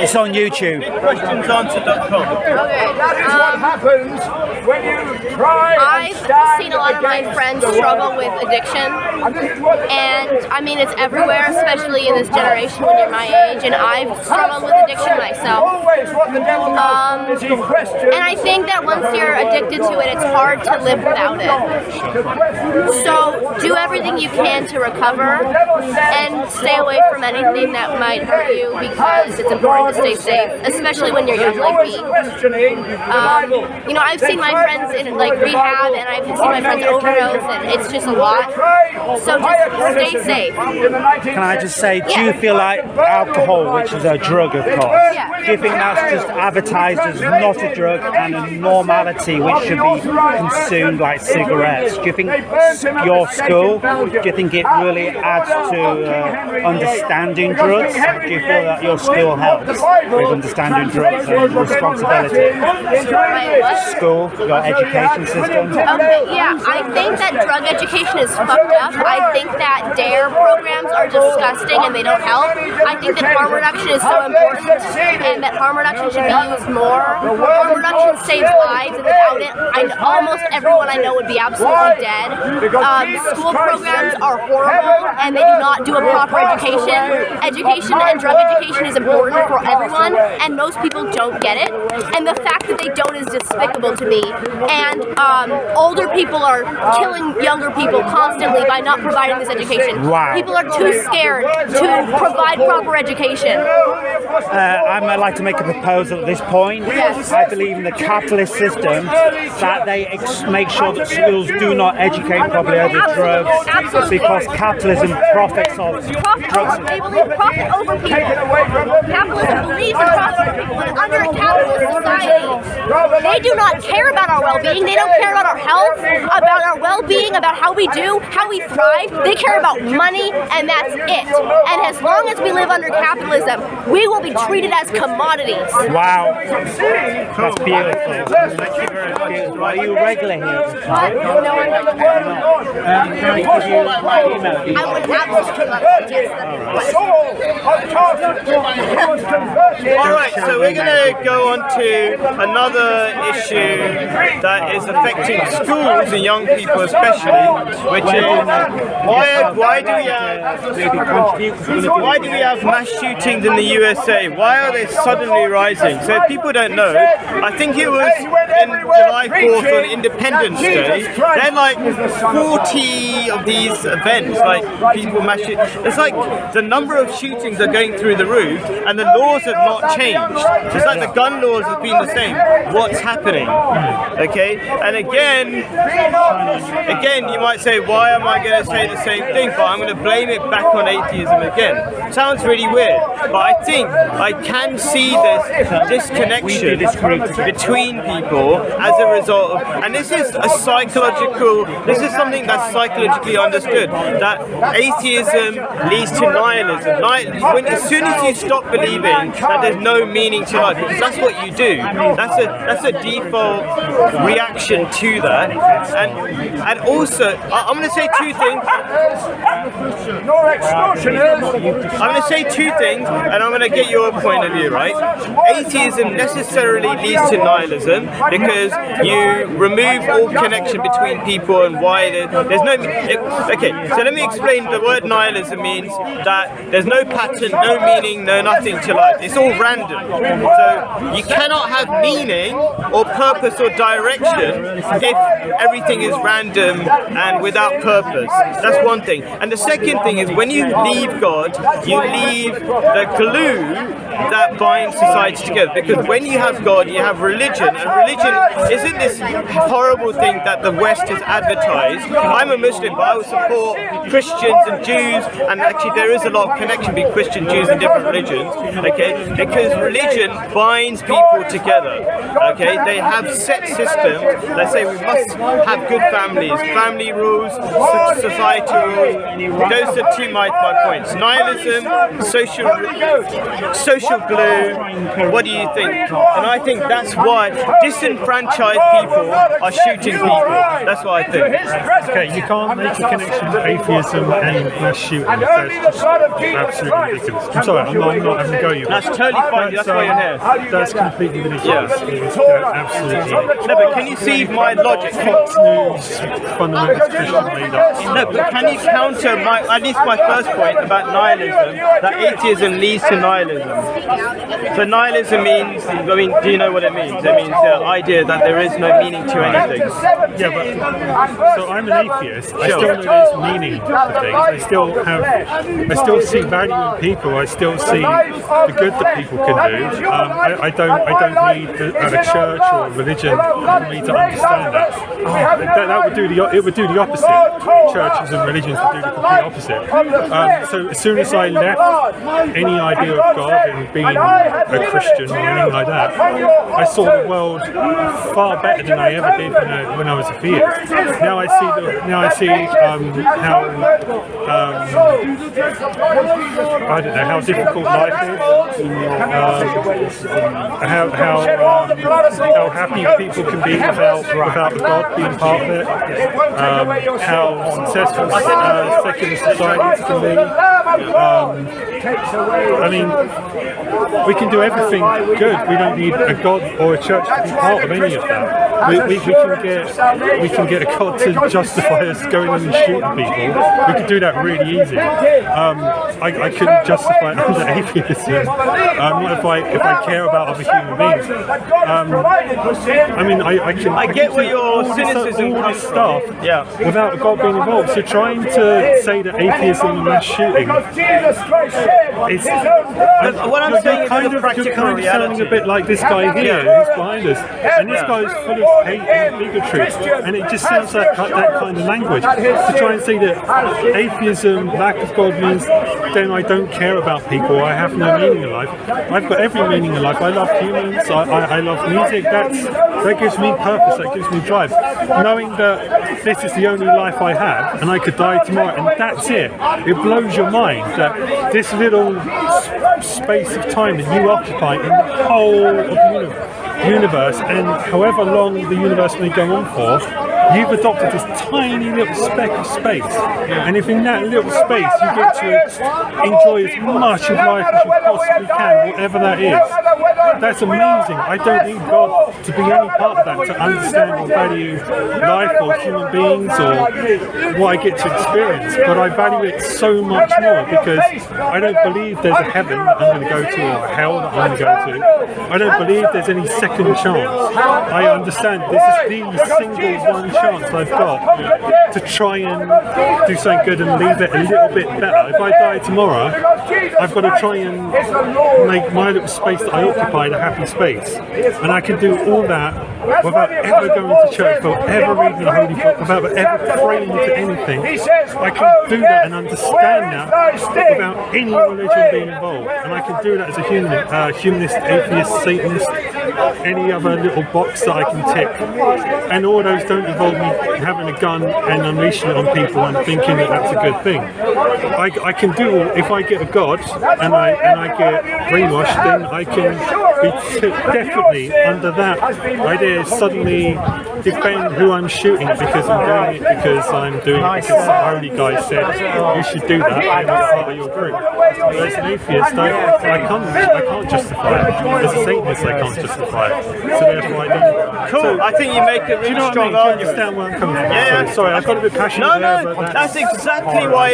It's on YouTube. BigQuestionsAnswered.com. Okay. I've seen a lot of my friends struggle with addiction, and I mean it's everywhere, especially in this generation when you're my age, and I've struggled with addiction myself. And I think that once you're addicted to it, it's hard to live without it. So do everything you can to recover, and stay away from anything that might hurt you, because it's important to stay safe, especially when you're young like me. I've seen my friends in rehab, and I've seen my friends overdose, and it's just a lot. So just stay safe. Can I just say, do you feel like alcohol, which is a drug of course, do you think that's just advertised as not a drug and a normality which should be consumed like cigarettes? Do you think your school, do you think it really adds to understanding drugs? Do you feel that your school helps with understanding drugs and responsibility? School, your education system? Okay, yeah, I think that drug education is fucked up. I think that DARE programs are disgusting and they don't help. I think that harm reduction is so important, and that harm reduction should be used more. Harm reduction saves lives, and without it, almost everyone I know would be absolutely dead. School programs are horrible, and they do not do a proper education. Education and drug education is important for everyone, and most people don't get it. And the fact that they don't is despicable to me. And older people are killing younger people constantly by not providing this education. Wow. People are too scared to provide proper education. I'd like to make a proposal at this point. Yes. I believe in the capitalist system that they make sure that schools do not educate properly over drugs. Absolutely. Because capitalism profits off drugs. They believe profit over people. Capitalism believes in profit over people. And under a capitalist society, they do not care about our well-being. They don't care about our health, about our well-being, about how we do, how we thrive. They care about money, and that's it. And as long as we live under capitalism, we will be treated as commodities. Wow. That's beautiful. Beautiful. Are you regular here? No, I'm not. Can I give you my email? I would absolutely love to test Alright, so we're going to go on to another issue that is affecting schools and young people especially, which is why do we have mass shootings in the USA? Why are they suddenly rising? So if people don't know, I think it was in July 4th on Independence Day, there are like 40 of these events, like people mass shoot. It's like the number of shootings are going through the roof, and the laws have not changed. It's like the gun laws have been the same. What's happening? Okay, and again, you might say, why am I going to say the the same thing, but I'm going to blame it back on atheism again. Sounds really weird, but I think I can see this disconnection between people as a result of, and this is this is something that's psychologically understood, that atheism leads to nihilism. As soon as you stop believing that there's no meaning to life, because that's what you do, that's a default reaction to that. And also, I'm going to say two things. I'm going to say two things, and I'm going to get your point of view, right? Atheism necessarily leads to nihilism because you remove all connection between people and why there's no. Okay, so let me explain. The word nihilism means that there's no pattern, no meaning, no nothing to life. It's all random. So you cannot have meaning or purpose or direction if everything is random and without purpose. That's one thing. And the second thing is when you leave God, you leave the glue that binds society together. Because when you have God, you have religion, and religion isn't this horrible thing that the West has advertised. I'm a Muslim, but I will support Christians and Jews, and actually there is a lot of connection between Christian, Jews and different religions, okay? Because religion binds people together, okay? They have set systems that say we must have good families, family rules, society rules. Those are two my points. Nihilism, social glue. What do you think? And I think that's why disenfranchised people are shooting people. That's what I think. Okay, you can't make a connection to atheism and mass shooting. That's absolutely ridiculous. I'm sorry, I'm not having to go you. That's totally fine. That's why you're here. That's completely ridiculous. It's absolutely. No, but can you see my logic? Fox News fundamentalist Christian leader. No, but can you counter at least my first point about nihilism? That atheism leads to nihilism. So nihilism means, I mean, do you know what it means? It means the idea that there is no meaning to anything. Yeah, but so I'm an atheist. I still know there's meaning to things. I still see value in people. I still see the good that people can do. I don't need a church or a religion for me to understand that. That would do the opposite. Churches and religions would do the complete opposite. So as soon as I left any idea of God and being a Christian or anything like that, I saw the world far better than I ever did when I was a theist. Now I see how I don't know how difficult life is, how happy people can be without the God being part of it, how successful secular societies can be. I mean, we can do everything good. We don't need a God or a church to be part of any of that. We can get a God to justify us going in and shooting people. We could do that really easy. I couldn't justify it under atheism. Not if I care about other human beings. I mean, I get where your cynicism all comes this stuff from. without God being involved. So trying to say that atheism and mass shooting is what I'm saying is kind of sounding a bit like this guy here who's behind us, and this guy's full of hate and bigotry, and it just sounds like that kind of language to try and say that atheism, lack of God means then I don't care about people, I have no meaning in life. I've got every meaning in life. I love humans, I love music. That gives me purpose, that gives me drive. Knowing that this is the only life I have and I could die tomorrow and that's it. It blows your mind that this little space of time that you occupy in the whole of the universe, and however long the universe may go on for, you've adopted this tiny little speck of space, and if in that little space you get to enjoy as much of life as you possibly can, whatever that is, that's amazing. I don't need God to be any part of that to understand or value life or human beings or what I get to experience, but I value it so much more because I don't believe there's a heaven I'm going to go to or a hell that I'm going to go to. I don't believe there's any second chance. I understand this is the single one chance I've got to try and do something good and leave it a little bit better. If I die tomorrow, I've got to try and make my little space that I occupy a happy space, and I can do all that without ever going to church, without ever reading the Holy Book, without ever praying to anything, I can do that and understand that without any religion being involved. And I can do that as a humanist, atheist, Satanist, any other little box that I can tick. And all those don't involve me having a gun and unleashing it on people and thinking that that's a good thing. I can do, if I get a God and I get brainwashed, then I can be definitely under that idea suddenly defend who I'm shooting because I'm doing it because I'm doing it because the holy guy said you should do that and I'm part of your group. But as an atheist, I can't justify it. As a Satanist, I can't justify it. So therefore I don't. Cool. So, I think you make a really strong I argument. understand where I'm coming from. Yeah. Sorry, I got a bit passionate there, but that's exactly why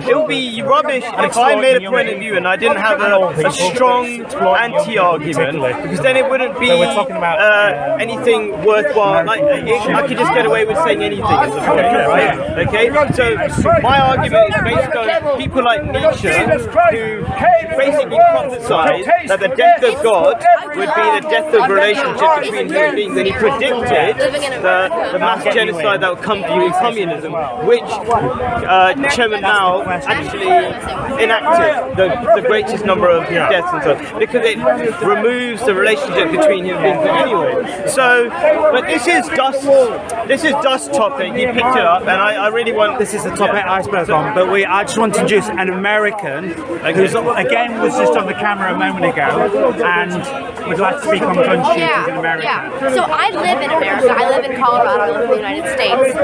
it would be rubbish if I made a point of view and I didn't have a strong anti-argument, because then it wouldn't be anything worthwhile. Like I could just get away with saying anything as a point, right? Okay. So my argument is based on people like Nietzsche, who basically prophesied that the death of God would be the death of relationship between human beings, and he predicted the mass genocide that would come through communism, which Chairman Mao actually enacted the greatest number of deaths and so, because it removes the relationship between human beings anyway. So, but this is Dust's topic. He picked it up, and I really want. This is the topic I spoke on, but I just want to introduce an American who's again was just on the camera a moment ago and would like to speak on gun shootings in America. Yeah. So I live in America. I live in Colorado. I live in the United States.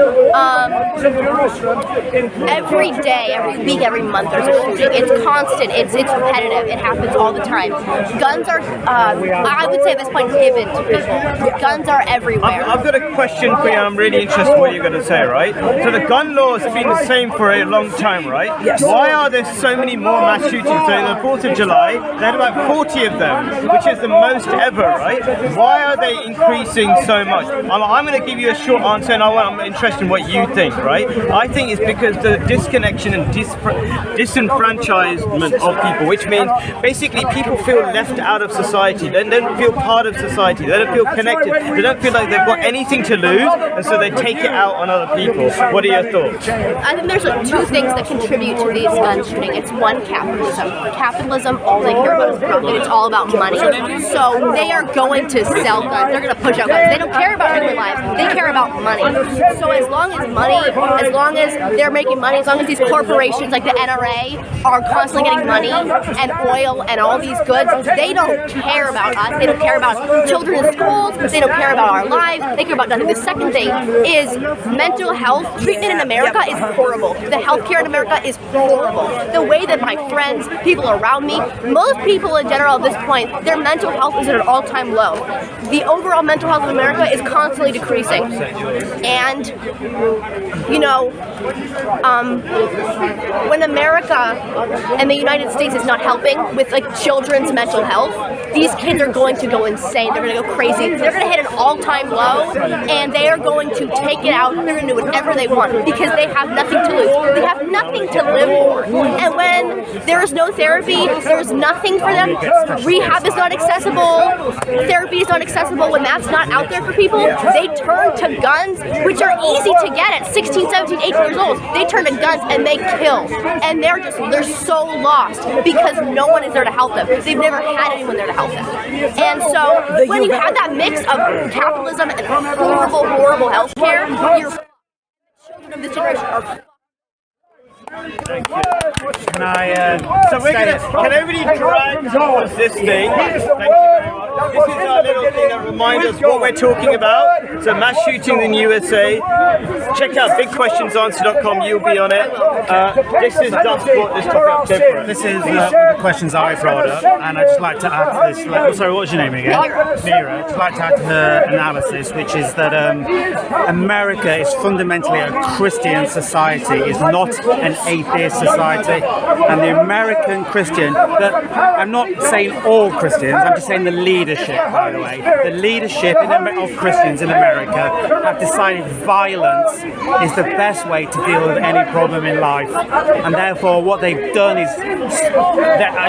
Every day, every week, every month, there's a shooting. It's constant. It's repetitive. It happens all the time. Guns are, I would say at this point, given to people. Guns are everywhere. I've got a question for you. I'm really interested in what you're going to say, right? So the gun laws have been the same for a long time, right? Yes. Why are there so many more mass shootings? So in the 4th of July, they had about 40 of them, which is the most ever, right? Why are they increasing so much? I'm going to give you a short answer, and I'm interested in what you think, right? I think it's because the disconnection and disenfranchisement of people, which means basically people feel left out of society. They don't feel part of society. They don't feel connected. They don't feel like they've got anything to lose, and so they take it out on other people. What are your thoughts? I think there's two things that contribute to these gun shootings. It's one, capitalism. Capitalism, all they care about is profit. It's all about money. So they are going to sell guns. They're going to push out guns. They don't care about human lives. They care about money. So as long as money, as long as they're making money, as long as these corporations like the NRA are constantly getting money and oil and all these goods, they don't care about us. They don't care about children in schools. They don't care about our lives. They care about nothing. The second thing is mental health treatment in America is horrible. The healthcare in America is horrible. The way that my friends, people around me, most people in general at this point, their mental health is at an all-time low. The overall mental health of America is constantly decreasing. And, you know, when America and the United States is not helping with like children's mental health, these kids are going to go insane. They're going to go crazy. They're going to hit an all-time low, and they are going to take it out. They're going to do whatever they want because they have nothing to lose. They have nothing to live for. And when there is no therapy, there's nothing for them. Rehab is not accessible. Therapy is not accessible. When that's not out there for people, they turn to guns, which are easy to get at 16, 17, 18 years old. They turn to guns and they kill. And they're so lost because no one is there to help them. They've never had anyone there to help them. And so when you have that mix of capitalism and horrible, horrible healthcare, your children of this generation are. Thank you. Can everybody drag towards this thing? Thank you very much. This is our little thing that reminds us what we're talking about. So mass shootings in USA. Check out bigquestionsanswer.com. You'll be on it. This is Dust brought this topic up different. This is the questions I brought up, and I'd just like to add to this. Sorry, what's your name again? Mira. I'd just like to add to her analysis, which is that America is fundamentally a Christian society, is not an atheist society, and the American Christian, I'm not saying all Christians, I'm just saying the leadership, by the way, the leadership of Christians in America have decided violently violence is the best way to deal with any problem in life. And therefore, what they've done is,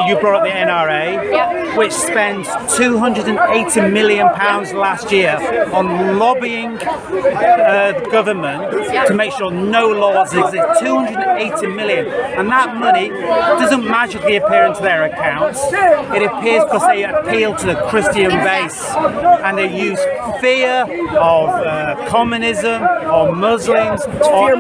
you brought up the NRA, which spends £280 million last year on lobbying the government to make sure no laws exist. 280 million, and that money doesn't magically appear into their accounts. It appears because they appeal to the Christian base, and they use fear of communism or Muslims or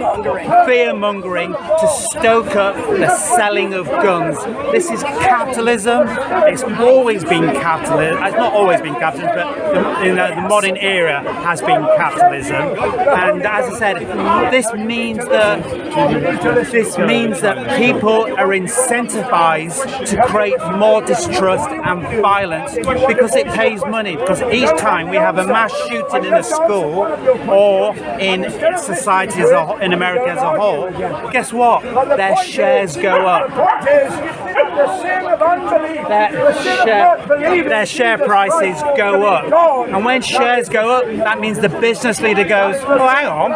fear-mongering to stoke up the selling of guns. This is capitalism. It's always been capitalism. It's not always been capitalism, but in the modern era has been capitalism. And as I said, this means that people are incentivized to create more distrust and violence because it pays money. Because each time we have a mass shooting in a school or in society as a whole, in America as a whole, guess what? Their shares go up. Their share prices go up. And when shares go up, that means the business leader goes, oh, hang on,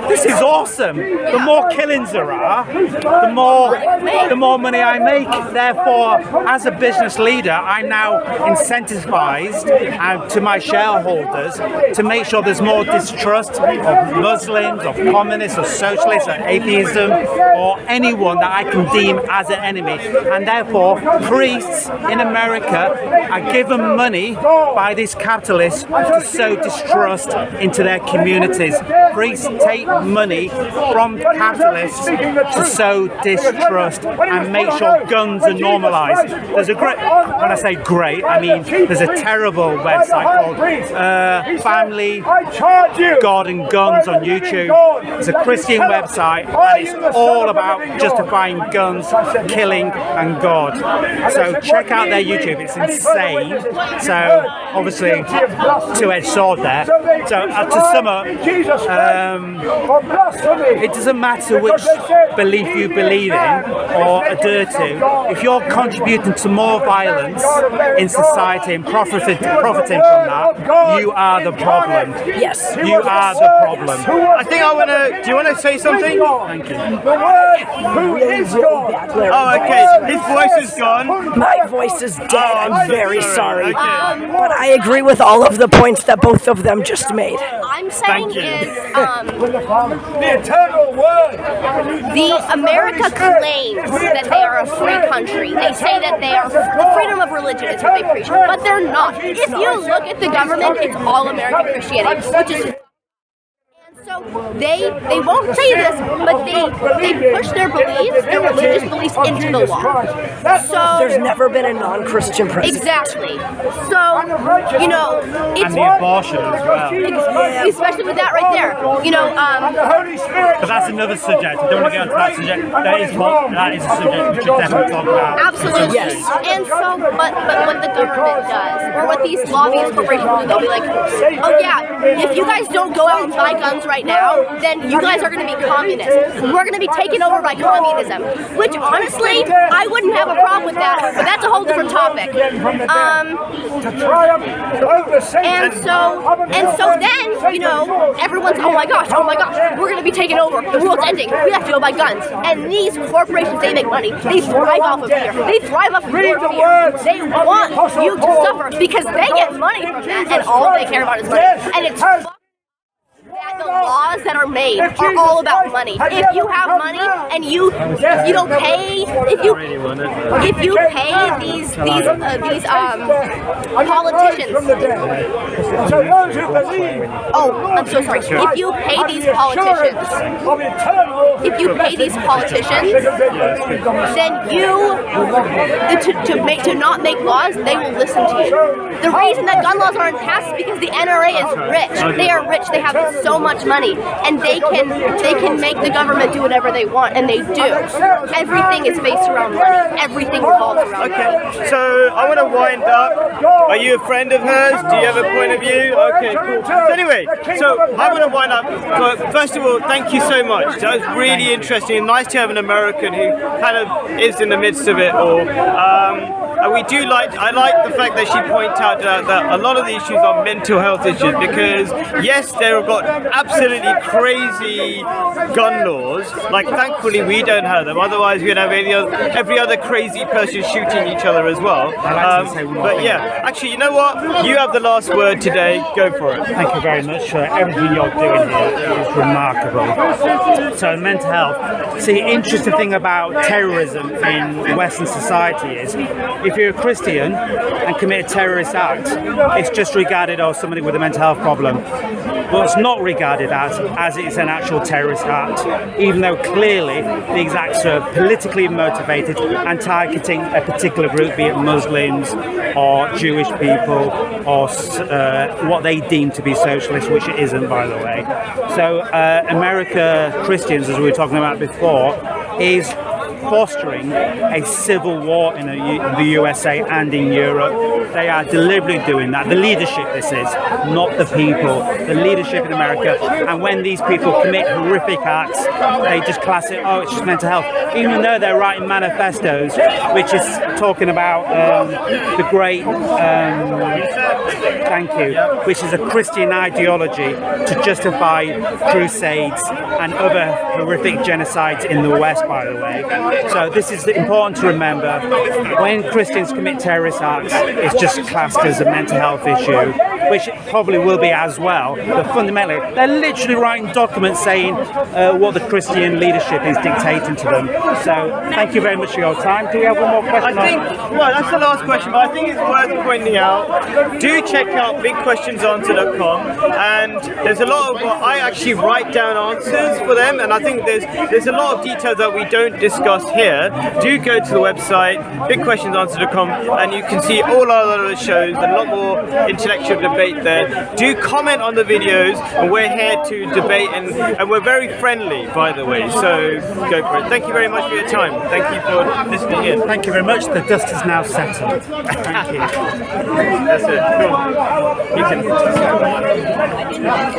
this is awesome. The more killings there are, the more money I make. Therefore, as a business leader, I'm now incentivized to my shareholders to make sure there's more distrust of Muslims, of communists, or socialists, or atheism, or anyone that I can deem as an enemy. And therefore, priests in America are given money by these capitalists to sow distrust into their communities. Priests take money from capitalists to sow distrust and make sure guns are normalized. There's a great, when I say great, I mean there's a terrible website called Family, God and Guns on YouTube. It's a Christian website and it's all about justifying guns, killing and God. So check out their YouTube, it's insane. So obviously two-edged sword there. So to sum up, it doesn't matter which belief you believe in or adhere to. If you're contributing to more violence in society and profiting from that, you are the problem. Yes. You are the problem. I think I want to. Do you want to say something? Thank you. Oh, okay. His voice is gone. My voice is dead. I'm very sorry. Okay. But I agree with all of the points that both of them just made. I'm saying Thank you. is The eternal word. the America claims that they are a free country. They say that they are the freedom of religion is what they preach, but they're not. If you look at the government, it's all American Christianity, which is. So they won't say this, but they push their beliefs, their religious beliefs into the law. So There's never been a non-Christian president. exactly. So it's And the abortion as well. especially with that right there. But that's another subject. I don't want to get onto that subject. That is a subject we should definitely talk about. Absolutely. Yes. And so, but what the government does, or what these lobbyist corporations do, they'll be like, oh yeah, if you guys don't go out and buy guns right now, then you guys are going to be communists. We're going to be taken over by communism. Which honestly, I wouldn't have a problem with that, but that's a whole different topic. And so then, everyone's, oh my gosh, we're going to be taken over. The world's ending. We have to go buy guns. And these corporations, they make money. They thrive off of fear. They thrive off of your fear. They want you to suffer because they get money from that, and all they care about is money. And it's that the laws that are made are all about money. If you have money and you don't pay, if you pay these politicians. Oh, I'm so sorry. If you pay these politicians, then to not make laws, they will listen to you. The reason that gun laws aren't passed is because the NRA is rich. They are rich. They have so much money, and they can make the government do whatever they want, and they do. Everything is based around money. Everything revolves around money. Okay, so I want to wind up. Are you a friend of hers? Do you have a point of view? Okay, cool. So anyway, so I want to wind up. But first of all, thank you so much. That was really interesting and nice to have an American who kind of is in the midst of it all. And I like the fact that she pointed out that a lot of the issues are mental health issues, because yes, there have got absolutely crazy gun laws. Like, thankfully we don't have them. Otherwise, we'd have every other crazy person shooting each other as well. But yeah, actually, you know what? You have the last word today. Go for it. Thank you very much for everything you're doing here. It's remarkable. So mental health. See, interesting thing about terrorism in Western society is if you're a Christian and commit a terrorist act, it's just regarded as somebody with a mental health problem. Well, it's not regarded as it's an actual terrorist act, even though clearly these acts are politically motivated and targeting a particular group, be it Muslims or Jewish people or what they deem to be socialist, which it isn't, by the way. So America Christians, as we were talking about before, is fostering a civil war in the USA and in Europe. They are deliberately doing that. The leadership, this is, not the people. The leadership in America. And when these people commit horrific acts, they just class it, oh, it's just mental health. Even though they're writing manifestos, which is talking about the great, thank you, which is a Christian ideology to justify crusades and other horrific genocides in the West, by the way. So this is important to remember. When Christians commit terrorist acts, it's just classed as a mental health issue, which it probably will be as well. But fundamentally, they're literally writing documents saying what the Christian leadership is dictating to them. So thank you very much for your time. Do we have one more question? I think, well, that's the last question, but I think it's worth pointing out. Do check out bigquestionsanswer.com, and there's a lot of, I actually write down answers for them, and I think there's a lot of details that we don't discuss here. Do go to the website bigquestionsanswer.com, and you can see all our other shows and a lot more intellectual debate there. Do comment on the videos, and we're here to debate, and we're very friendly, by the way, so go for it. Thank you very much for your time. Thank you for listening in. Thank you very much. The dust is now settled. Thank you. That's it. Cool. You can.